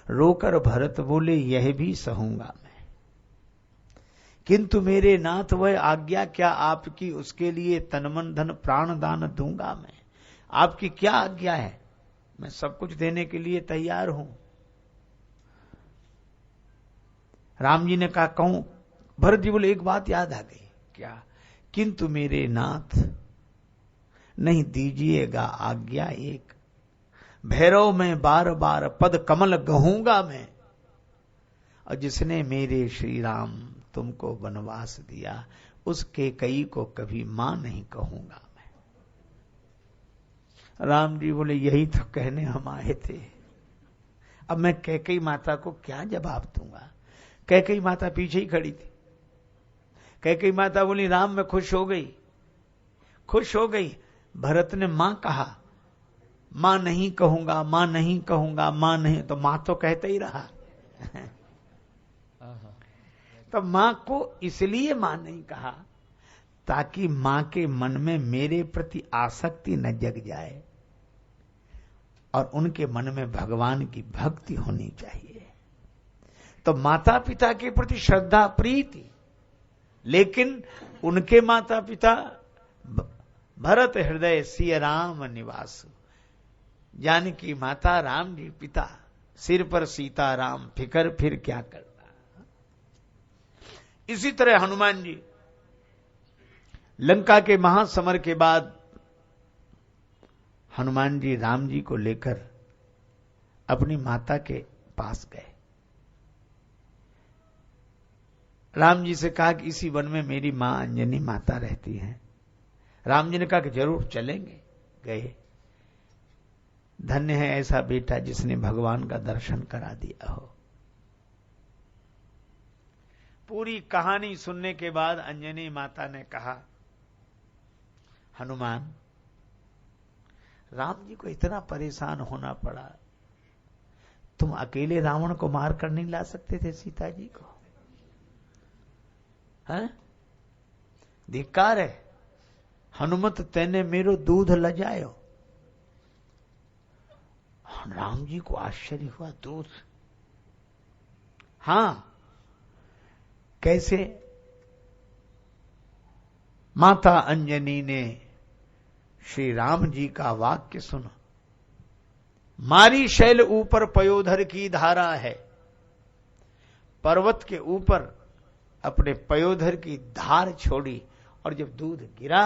रोकर भरत बोले यह भी सहूंगा मैं। किंतु मेरे नाथ वह आज्ञा क्या आपकी, उसके लिए तन मन धन प्राण दान दूंगा मैं। आपकी क्या आज्ञा है, मैं सब कुछ देने के लिए तैयार हूं। राम जी ने कहा कहूं। भरत जी बोले एक बात याद आ गई। क्या? किंतु मेरे नाथ नहीं दीजिएगा आज्ञा एक, भैरव में बार बार पद कमल गहूंगा मैं। और जिसने मेरे श्री राम तुमको वनवास दिया, उस कैकेयी को कभी मां नहीं कहूंगा मैं। राम जी बोले यही तो कहने हम आए थे। अब मैं कैकेयी माता को क्या जवाब दूंगा। कैकेयी माता पीछे ही खड़ी थी। कैकेयी माता बोली राम मैं खुश हो गई, खुश हो गई। भरत ने मां कहा, मां नहीं कहूंगा, मां नहीं कहूंगा, मां नहीं, तो मां तो कहता ही रहा। तो मां को इसलिए मां नहीं कहा ताकि मां के मन में मेरे प्रति आसक्ति न जग जाए और उनके मन में भगवान की भक्ति होनी चाहिए। तो माता पिता के प्रति श्रद्धा प्रीति, लेकिन उनके माता पिता भरत हृदय सिय राम निवास, जानकी माता राम जी पिता, सिर पर सीता राम, फिकर फिर क्या करना। इसी तरह हनुमान जी लंका के महासमर के बाद हनुमान जी राम जी को लेकर अपनी माता के पास गए। राम जी से कहा कि इसी वन में मेरी मां अंजनी माता रहती है। राम जी ने कहा कि जरूर चलेंगे। गए। धन्य है ऐसा बेटा जिसने भगवान का दर्शन करा दिया हो। पूरी कहानी सुनने के बाद अंजनी माता ने कहा हनुमान, राम जी को इतना परेशान होना पड़ा, तुम अकेले रावण को मार कर नहीं ला सकते थे सीता जी को? हैं? धिक्कार है। हनुमत तेने मेरो दूध लजायो। राम जी को आश्चर्य हुआ, दूध? हां, कैसे? माता अंजनी ने श्री राम जी का वाक्य सुना, मारी शैल ऊपर पयोधर की धारा है। पर्वत के ऊपर अपने पयोधर की धार छोड़ी और जब दूध गिरा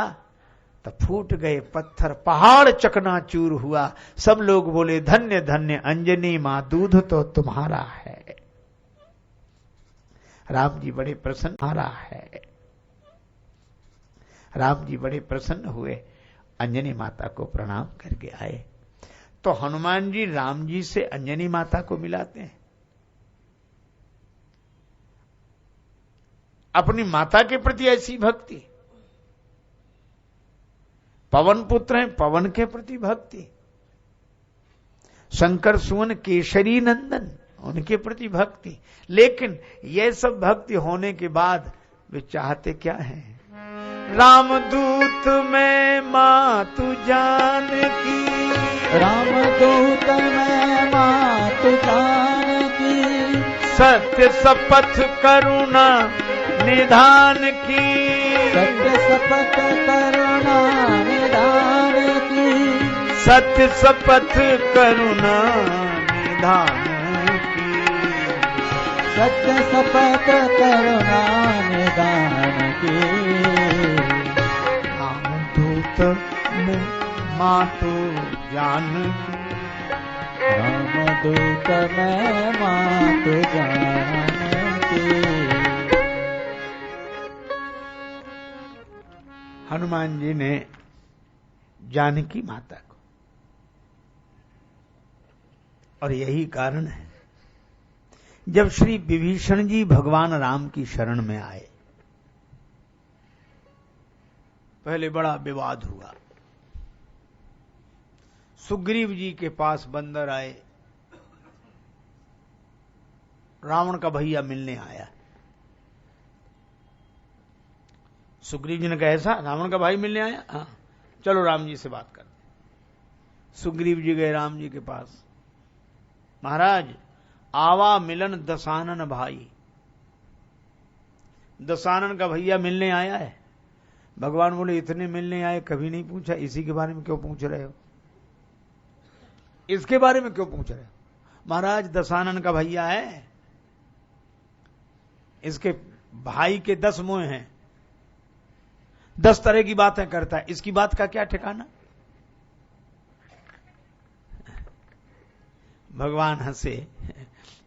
तो फूट गए पत्थर, पहाड़ चकनाचूर हुआ। सब लोग बोले धन्य धन्य अंजनी मां, दूध तो तुम्हारा है। राम जी बड़े प्रसन्न है। राम जी बड़े प्रसन्न हुए, अंजनी माता को प्रणाम करके आए। तो हनुमान जी राम जी से अंजनी माता को मिलाते हैं। अपनी माता के प्रति ऐसी भक्ति, पवन पुत्र हैं, पवन के प्रति भक्ति, शंकर सुवन केशरी नंदन, उनके प्रति भक्ति। लेकिन यह सब भक्ति होने के बाद वे चाहते क्या हैं? रामदूत में मातु जानकी, रामदूत में मातु जानकी, सत्य शपथ करुणा निधान की, सत्य शपथ करुणा निधान की, सत्य शपथ करुणा निधान की, सत्य शपथ करुणा निधान की। रामदूत में मातु जानकी, रामदूत में मातु जानकी। हनुमान जी ने जानकी माता को, और यही कारण है जब श्री विभीषण जी भगवान राम की शरण में आए, पहले बड़ा विवाद हुआ। सुग्रीव जी के पास बंदर आए, रावण का भैया मिलने आया। सुग्रीव जी ने कहा ऐसा, रावण का भाई मिलने आया? हाँ, चलो राम जी से बात कर। सुग्रीव जी गए राम जी के पास, महाराज आवा मिलन दशानन भाई, दशानन का भैया मिलने आया है। भगवान बोले इतने मिलने आए, कभी नहीं पूछा, इसी के बारे में क्यों पूछ रहे हो? इसके बारे में क्यों पूछ रहे हो? महाराज दशानन का भैया है, इसके भाई के 10 मुंह हैं, 10 तरह की बातें करता है, इसकी बात का क्या ठिकाना? भगवान हंसे।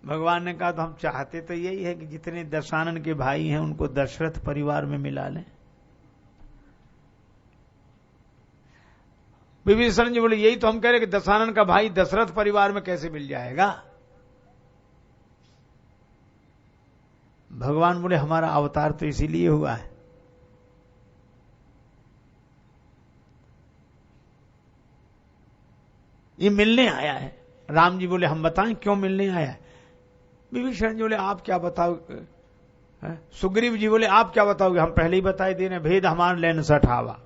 भगवान ने कहा तो हम चाहते तो यही है कि जितने दशानन के भाई हैं उनको दशरथ परिवार में मिला लें। विभीषण जी बोले यही तो हम कह रहे कि दशानन का भाई दशरथ परिवार में कैसे मिल जाएगा? भगवान बोले हमारा अवतार तो इसीलिए हुआ है, ये मिलने आया है। राम जी बोले हम बताएं क्यों मिलने आया है? विभीषण जी बोले आप क्या बताओगे? सुग्रीव जी बोले आप क्या बताओगे? हम पहले ही बताए दे रहे, भेद हमारा लेन सठावा,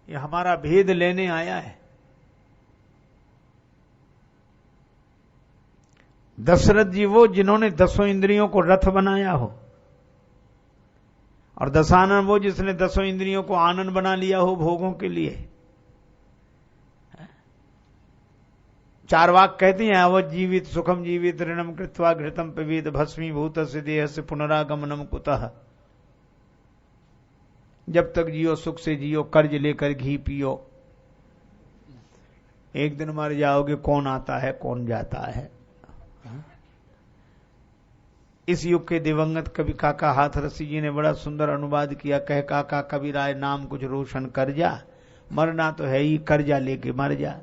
ये हमारा भेद लेने आया है। दशरथ जी वो जिन्होंने 10 इंद्रियों को रथ बनाया हो, और दशानन वो जिसने 10 इंद्रियों को आनंद बना लिया हो भोगों के लिए। चारवाक कहते हैं अवध जीवित सुखम जीवित ऋणम कृत्वा घृतम पिबेद भस्मीभूत से देह से पुनरागमनम कुतः। जब तक जियो सुख से जियो, कर्ज लेकर घी पियो, एक दिन मर जाओगे, कौन आता है कौन जाता है। इस युग के दिवंगत कवि काका हाथरसी जी ने बड़ा सुंदर अनुवाद किया, कह काका कबीराय नाम कुछ रोशन कर जा, मरना तो है ही, कर्जा लेके मर जा।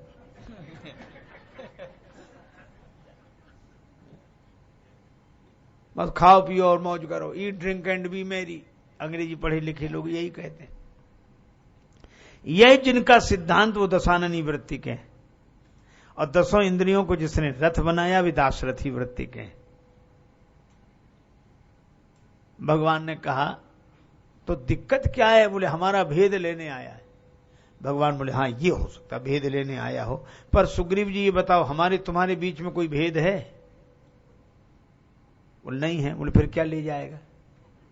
बस खाओ पियो और मौज करो, eat drink and B Mary, अंग्रेजी पढ़े लिखे लोग यही कहते हैं। यह जिनका सिद्धांत वो दशाननी वृत्ति के हैं, और 10 इंद्रियों को जिसने रथ बनाया वे दाशरथी वृत्ति के हैं। भगवान ने कहा तो दिक्कत क्या है? बोले हमारा भेद लेने आया है। भगवान बोले हाँ ये हो सकता भेद लेने आया हो, पर सुग्रीव जी ये बताओ हमारे तुम्हारे बीच में कोई भेद है? बोले नहीं है। बोले फिर क्या ले जाएगा,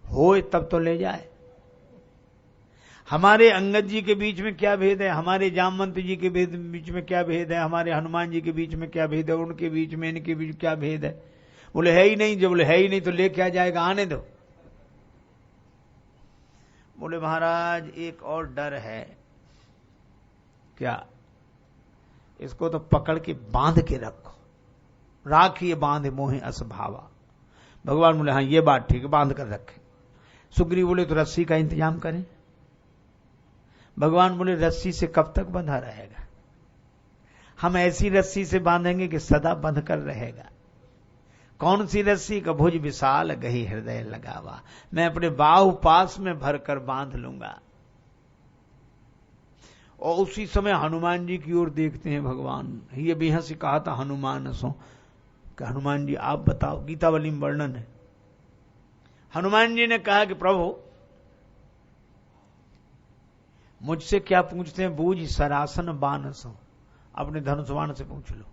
हो तब तो ले जाए। हमारे अंगद जी के बीच में क्या भेद है, हमारे जामवंत जी के बीच में क्या भेद है, हमारे हनुमान जी के बीच में क्या भेद है, उनके बीच में इनके बीच क्या भेद है। बोले है ही नहीं। जो बोले है ही नहीं तो ले क्या जाएगा, आने दो। बोले महाराज एक और डर है। क्या? इसको तो पकड़ के बांध के रखो, राखिए बांध मोहे असभावा। भगवान बोले हाँ ये बात ठीक है, बांध कर रखे। सुग्रीव बोले तो रस्सी का इंतजाम करें। भगवान बोले रस्सी से कब तक बंधा रहेगा, हम ऐसी रस्सी से बांधेंगे कि सदा बंध कर रहेगा। कौन सी रस्सी? का भुज विशाल गही हृदय लगावा, मैं अपने बाहु पास में भरकर बांध लूंगा। और उसी समय हनुमान जी की ओर देखते हैं भगवान। ये भी हंसी कहा था हनुमान सो कि हनुमान जी आप बताओ, गीतावली में वर्णन है। हनुमान जी ने कहा कि प्रभु मुझसे क्या पूछते हैं, बूझ सरासन बानसो, अपने धनुष बाण से पूछ लो।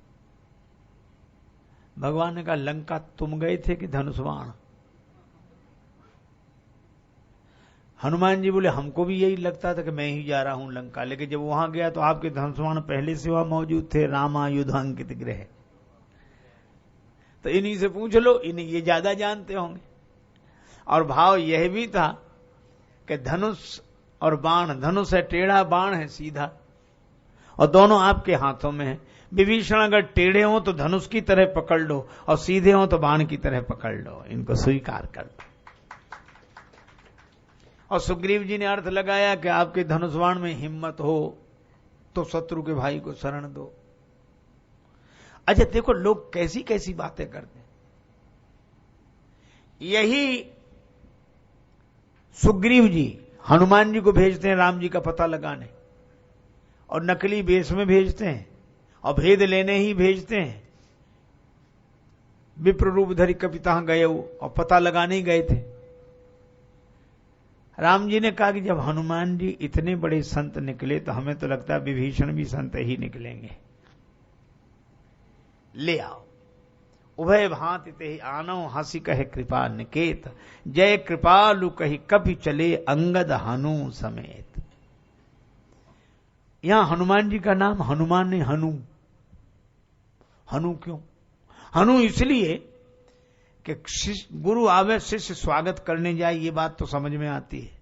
भगवान ने कहा लंका तुम गए थे कि धनुष बाण? हनुमान जी बोले हमको भी यही लगता था कि मैं ही जा रहा हूं लंका, लेकिन जब वहां गया तो आपके धनुष बाण पहले से वहां मौजूद थे, रामायुध अंकित गृह। तो इन्हीं से पूछ लो, इन्हीं ये ज्यादा जानते होंगे। और भाव यह भी था कि धनुष और बाण, धनुष है टेढ़ा, बाण है सीधा, और दोनों आपके हाथों में है। विभीषण अगर टेढ़े हो तो धनुष की तरह पकड़ लो, और सीधे हो तो बाण की तरह पकड़ लो, इनको स्वीकार कर लो। और सुग्रीव जी ने अर्थ लगाया कि आपके धनुष बाण में हिम्मत हो तो शत्रु के भाई को शरण दो। अच्छा देखो लोग कैसी कैसी बातें करते हैं। यही सुग्रीव जी हनुमान जी को भेजते हैं राम जी का पता लगाने, और नकली वेश में भेजते हैं, और भेद लेने ही भेजते हैं। विप्र रूप धरि कपिता गए और पता लगाने ही गए थे। राम जी ने कहा कि जब हनुमान जी इतने बड़े संत निकले तो हमें तो लगता है विभीषण भी संत ही निकलेंगे, ले आओ। उभय भांति ते आनो हंसी कहे कृपा निकेत, जय कृपालु कही कपि चले अंगद हनु समेत। यहां हनुमान जी का नाम हनुमान ने हनु, हनु क्यों? हनु इसलिए कि गुरु आवे शिष्य स्वागत करने जाए, ये बात तो समझ में आती है।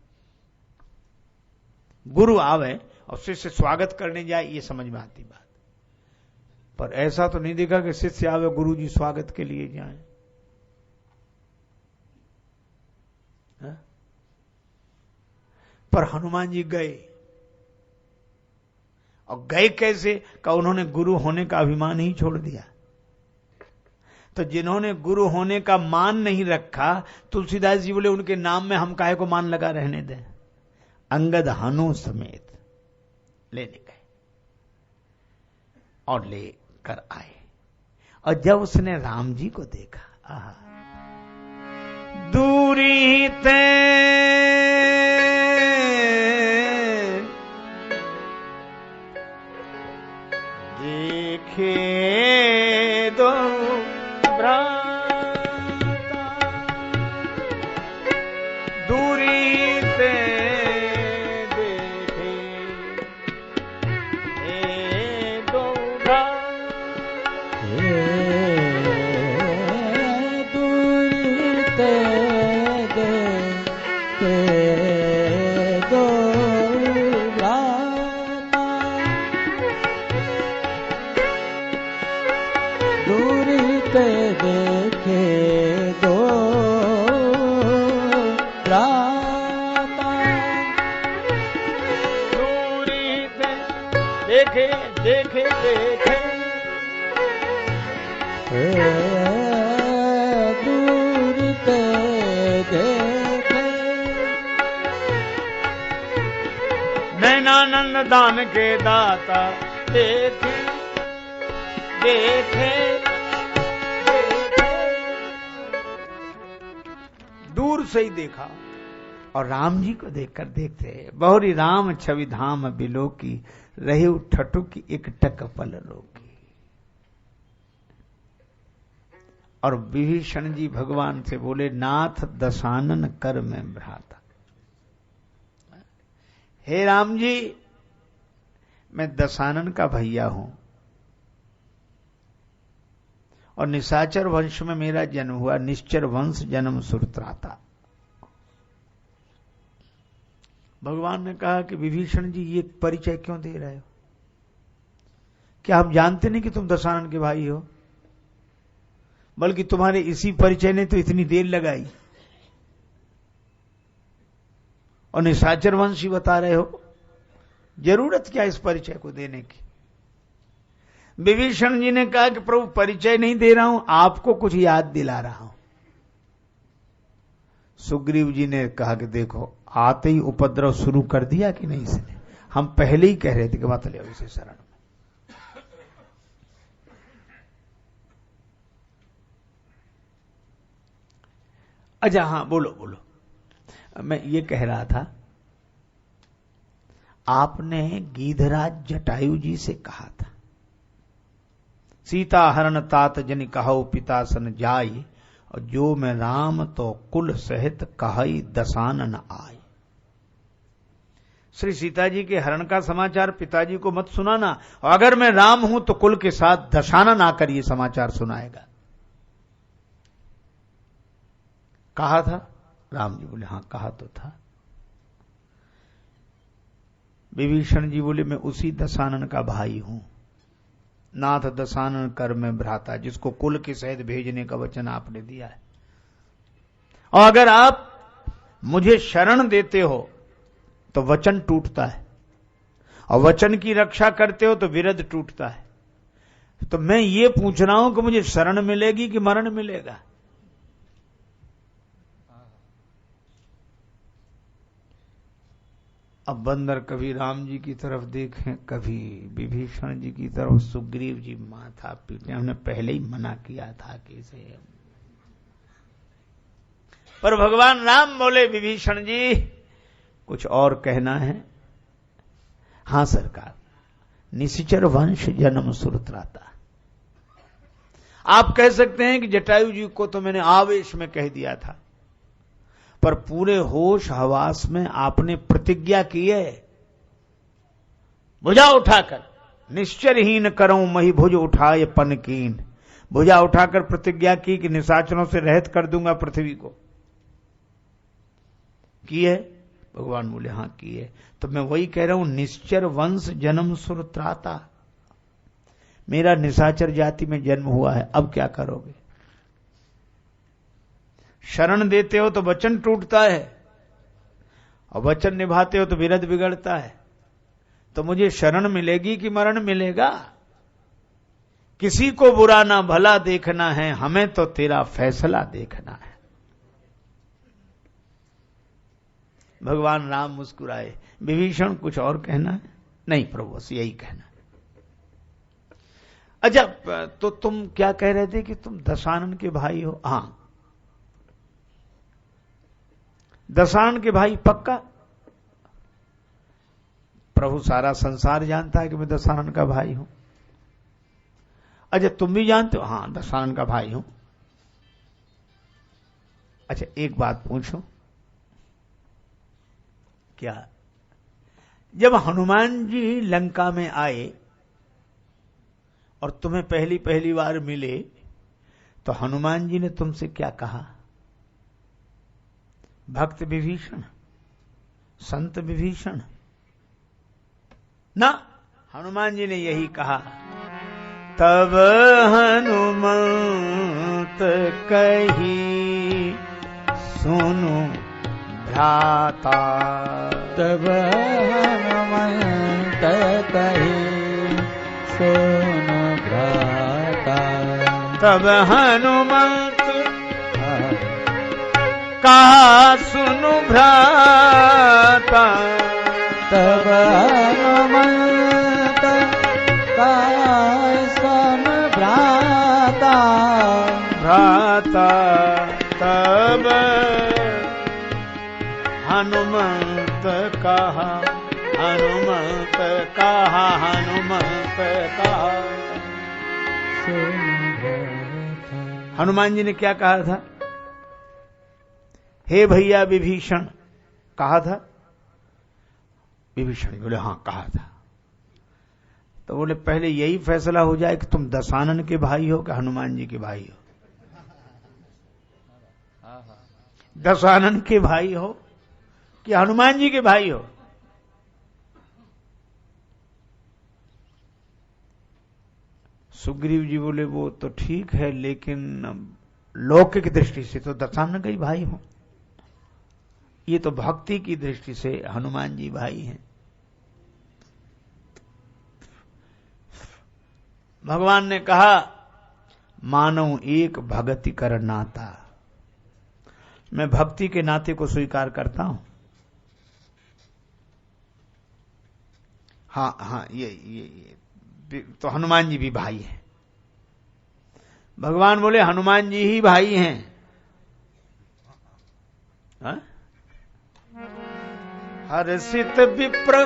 गुरु आवे और शिष्य स्वागत करने जाए, ये समझ में आती बात। पर ऐसा तो नहीं देखा कि शिष्य आवे गुरु जी स्वागत के लिए जाएं। पर हनुमान जी गए, और गए कैसे? का उन्होंने गुरु होने का अभिमान ही छोड़ दिया। तो जिन्होंने गुरु होने का मान नहीं रखा, तुलसीदास जी बोले उनके नाम में हम काहे को मान लगा रहने दें। अंगद हनु समेत लेने गए और लेकर आए। और जब उसने राम जी को देखा, आहा, दूरी ते देखे दो भ्राता, दूरी ते देखे दो भ्राता, दूरी ते देखे दो भ्राता, दूरी ते देखे दो भ्राता, दूरी ते देखे देखे देखे दूरी ते देखे नैनानंद दान के दाता, देखे देखे देखे, दूर से ही देखा। और राम जी को देखकर देखते बहुरी राम छवि धाम बिलोकी, रहे ठटु की एक टक पल रोकी। और विभीषण जी भगवान से बोले, नाथ दशानन कर में भ्राता। हे राम जी, मैं दशानन का भैया हूं और निशाचर वंश में मेरा जन्म हुआ। निश्चर वंश जन्म सुरत्राता। भगवान ने कहा कि विभीषण जी, ये परिचय क्यों दे रहे हो? क्या हम जानते नहीं कि तुम दशानन के भाई हो? बल्कि तुम्हारे इसी परिचय ने तो इतनी देर लगाई और निशाचर वंशी बता रहे हो। जरूरत क्या इस परिचय को देने की? विभीषण जी ने कहा कि प्रभु, परिचय नहीं दे रहा हूं, आपको कुछ याद दिला रहा हूं। सुग्रीव जी ने कहा कि देखो, आते ही उपद्रव शुरू कर दिया कि नहीं इसने? हम पहले ही कह रहे थे कि मत ले इसे शरण में। अच्छा, हाँ, बोलो बोलो। मैं ये कह रहा था, आपने गीधराज जटायु जी से कहा था, सीता हरण तात जनि कहो पिता सन जाई, और जो मैं राम तो कुल सहित कहई दशानन आए। श्री सीता जी के हरण का समाचार पिताजी को मत सुनाना, और अगर मैं राम हूं तो कुल के साथ दशानन आकर ये समाचार सुनाएगा। कहा था? राम जी बोले, हां कहा तो था। विभीषण जी बोले, मैं उसी दशानन का भाई हूं। नाथ दशानन कर में भ्राता, जिसको कुल के सहित भेजने का वचन आपने दिया है। और अगर आप मुझे शरण देते हो तो वचन टूटता है, और वचन की रक्षा करते हो तो विरध टूटता है। तो मैं ये पूछ रहा हूं कि मुझे शरण मिलेगी कि मरण मिलेगा? अब बंदर कभी राम जी की तरफ देखें, कभी विभीषण जी की तरफ। सुग्रीव जी माथा पीटे, हमने पहले ही मना किया था कि इसे। पर भगवान राम बोले, विभीषण जी कुछ और कहना है? हां सरकार, निशिचर वंश जन्म सुरत्राता। आप कह सकते हैं कि जटायु जी को तो मैंने आवेश में कह दिया था, पर पूरे होश हवास में आपने प्रतिज्ञा की है, भुजा उठाकर, निश्चरहीन करऊं मही भुज उठाए पनकीन। भुजा उठाकर प्रतिज्ञा की कि निशाचरों से रहित कर दूंगा पृथ्वी को। की है? भगवान बोले, हां की है। तो मैं वही कह रहा हूं, निश्चर वंश जन्म सुरत्राता। मेरा निशाचर जाति में जन्म हुआ है, अब क्या करोगे? शरण देते हो तो वचन टूटता है, और वचन निभाते हो तो विरध बिगड़ता है। तो मुझे शरण मिलेगी कि मरण मिलेगा? किसी को बुरा ना भला देखना है, हमें तो तेरा फैसला देखना है। भगवान राम मुस्कुराए। विभीषण कुछ और कहना है? नहीं प्रभु, बस यही कहना है। अच्छा, तो तुम क्या कह रहे थे कि तुम दशानन के भाई हो? हां, दशानन के भाई पक्का। प्रभु सारा संसार जानता है कि मैं दशानन का भाई हूं। अच्छा, तुम भी जानते हो? हां, दशानन का भाई हूं। अच्छा, एक बात पूछूं? क्या? जब हनुमान जी लंका में आए और तुम्हें पहली पहली बार मिले, तो हनुमान जी ने तुमसे क्या कहा? भक्त विभीषण, संत विभीषण ना, हनुमान जी ने यही कहा, तब हनुमंत कही सुनु भ्राता। तब हनुमंत कही सुनु भ्राता। तब हनुमंत कहा सुनु भ्राता। तब हनुमंत कहा सुनु भ्राता। भ्राता तब हनुमंत कहा, हनुमंत कहा, हनुमंत कहा। हनुमान जी ने क्या कहा था? हे भैया विभीषण कहा था? विभीषण बोले हाँ कहा था। तो बोले पहले यही फैसला हो जाए कि तुम दशानन के भाई हो कि हनुमान जी के भाई हो। दशानन के भाई हो कि हनुमान जी के भाई हो? सुग्रीव जी बोले वो तो ठीक है, लेकिन लौकिक दृष्टि से तो दशानन के ही भाई हो, ये तो भक्ति की दृष्टि से हनुमान जी भाई हैं। भगवान ने कहा मानव एक भक्ति कर नाता, मैं भक्ति के नाते को स्वीकार करता हूं। हाँ ये तो हनुमान जी भी भाई हैं। भगवान बोले हनुमान जी ही भाई हैं। हा? हर्षित विप्र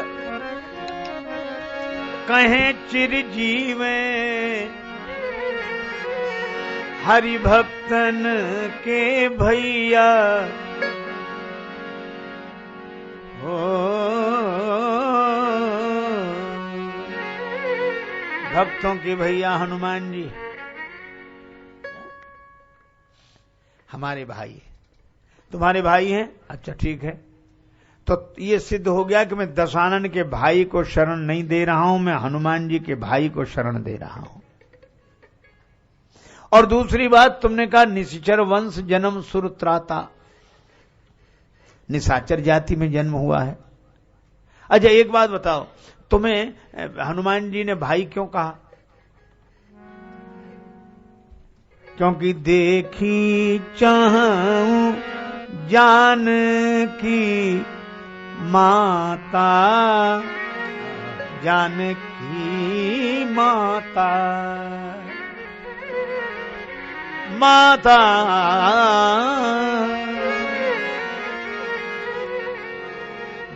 कहें चिरजीवे, हरि भक्तन के भैया हो। भक्तों के भैया हनुमान जी हमारे भाई हैं। तुम्हारे भाई हैं? अच्छा ठीक है, तो ये सिद्ध हो गया कि मैं दशानन के भाई को शरण नहीं दे रहा हूं, मैं हनुमान जी के भाई को शरण दे रहा हूं। और दूसरी बात तुमने कहा निशाचर वंश जन्म सुर त्राता, निशाचर जाति में जन्म हुआ है। अच्छा एक बात बताओ, तुम्हें हनुमान जी ने भाई क्यों कहा? क्योंकि देखी चाहूं जान की माता, जानकी माता, माता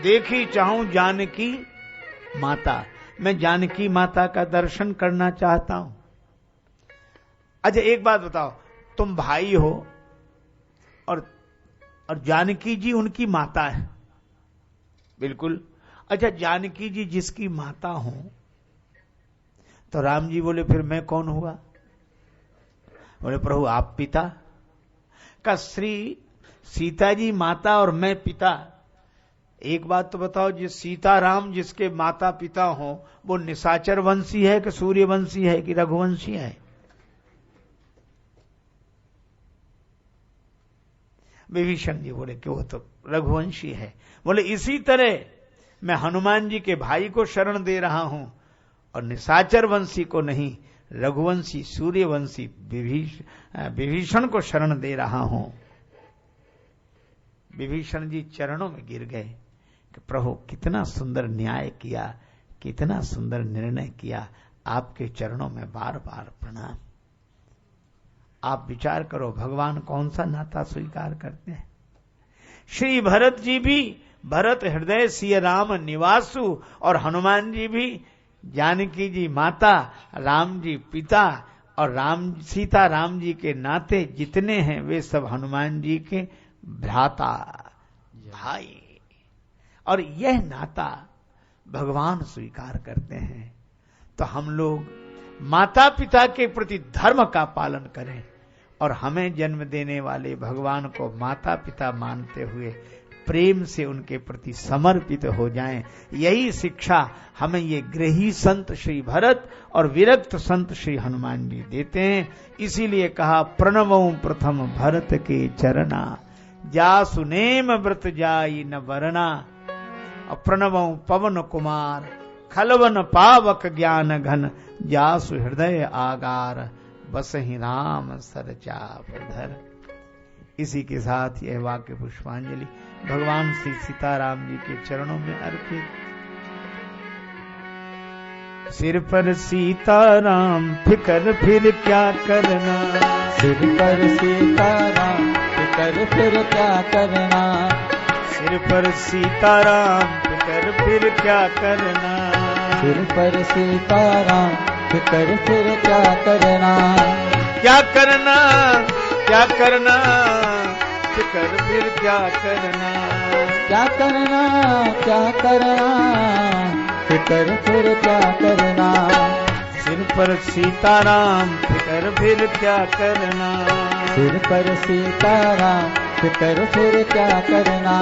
देखी चाहूं जानकी माता, मैं जानकी माता का दर्शन करना चाहता हूं। अच्छा एक बात बताओ, तुम भाई हो और जानकी जी उनकी माता है, बिल्कुल। अच्छा जानकी जी जिसकी माता हो तो राम जी बोले फिर मैं कौन हुआ? बोले प्रभु आप पिता का, श्री सीता जी माता और मैं पिता। एक बात तो बताओ, जिस सीता राम जिसके माता पिता हो वो निशाचर वंशी है कि सूर्यवंशी है कि रघुवंशी है? विभीषण जी बोले कि वो तो रघुवंशी है। बोले इसी तरह मैं हनुमान जी के भाई को शरण दे रहा हूं और निशाचर वंशी को नहीं, रघुवंशी सूर्यवंशी विभीषण को शरण दे रहा हूं। विभीषण जी चरणों में गिर गए कि प्रभु कितना सुंदर न्याय किया, कितना सुंदर निर्णय किया, आपके चरणों में बार बार प्रणाम। आप विचार करो भगवान कौन सा नाता स्वीकार करते हैं। श्री भरत जी भी भरत हृदय सिय राम निवासु, और हनुमान जी भी जानकी जी माता, राम जी पिता, और सीता राम जी के नाते जितने हैं वे सब हनुमान जी के भ्राता भाई। और यह नाता भगवान स्वीकार करते हैं। तो हम लोग माता पिता के प्रति धर्म का पालन करें और हमें जन्म देने वाले भगवान को माता पिता मानते हुए प्रेम से उनके प्रति समर्पित हो जाएं। यही शिक्षा हमें ये गृही संत श्री भरत और विरक्त संत श्री हनुमान जी देते हैं। इसीलिए कहा प्रणवों प्रथम भरत के चरना, जासु नेम व्रत जाई न वरना। और प्रणवों पवन कुमार खलवन पावक ज्ञान घन, जासु हृदय आगार बसहि राम सरचाप धर। इसी के साथ यह वाक्य पुष्पांजलि भगवान श्री सीताराम जी के चरणों में अर्पित। सिर पर सीताराम फिकर फिर क्या करना, सिर पर सीताराम फिकर फिर क्या करना, सिर पर सीताराम फिकर फिर क्या करना, सिर पर सीताराम फिकर फिर क्या करना। क्या करना क्या करना, फिकर फिर क्या करना, क्या करना क्या करना, फिकर फिर क्या करना। सिर पर सीताराम फिकर फिर क्या करना, सिर पर सीताराम फिकर फिर क्या करना।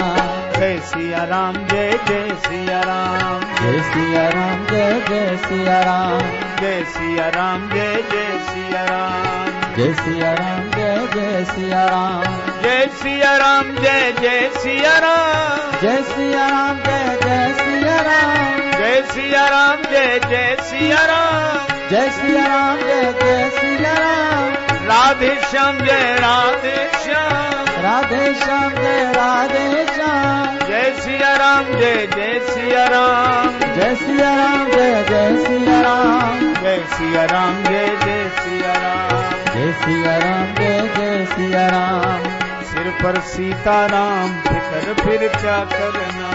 जय सिया राम जय जय सिया राम, जय सिया राम जय जय सिया राम, जय सिया राम जय जय सिया राम, जय सिया राम जय जय सिया राम, जय सिया राम जय जय सिया राम, जय सिया राम जय जय सिया राम, जय सिया राम जय जय सिया राम, जय सिया राम जय जय सिया राम। राधे श्याम जय राधे श्याम, राधे श्याम जय राधे श्याम, जय सिया राम जय जय सिया राम, जय सिया राम जय जय सिया राम, जय सिया राम जय जय सिया राम, जय सिया राम जय जय सिया राम। सिर पर सीताराम फिकर फिर क्या करना,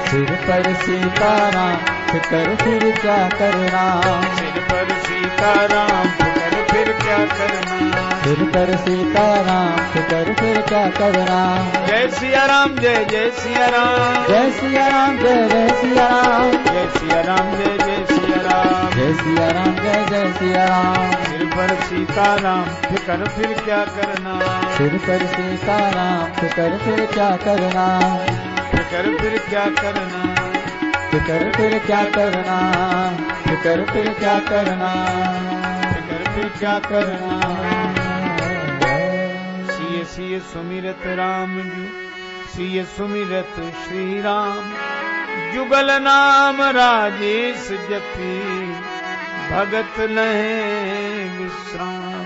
सिर पर सीताराम फिकर फिर क्या करना। सिर पर सीताराम फिकर फिर क्या करना, सिर पर सीताराम फिकर फिर क्या करना। जय सिया राम जय जय सिया राम, जय सिया राम जय जय सिया राम, जय सिया राम जय जय सिया राम, जय सिया राम जय जय सिया राम। सिर पर सीताराम फिकर फिर क्या करना, सिर पर सीताराम फिकर फिर क्या करना। फिकर फिर क्या करना, फिकर फिर क्या करना, फिकर फिर क्या करना, फिकर फिर क्या करना। सिय सिय सुमिरत राम जू, सिय सुमिरत श्री राम, जुगल नाम राजेश जपी, भगत लहे विश्राम।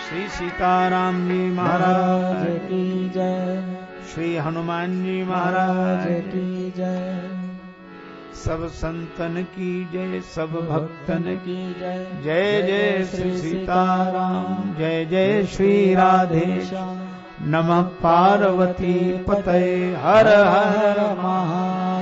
श्री सीताराम जी महाराज की जय, श्री हनुमान जी महाराज की जय, सब संतन की जय, सब भक्तन की की जय। जय जय श्री सीताराम, जय जय श्री राधे श्याम। नमः पार्वती पतये, हर हर महादेव।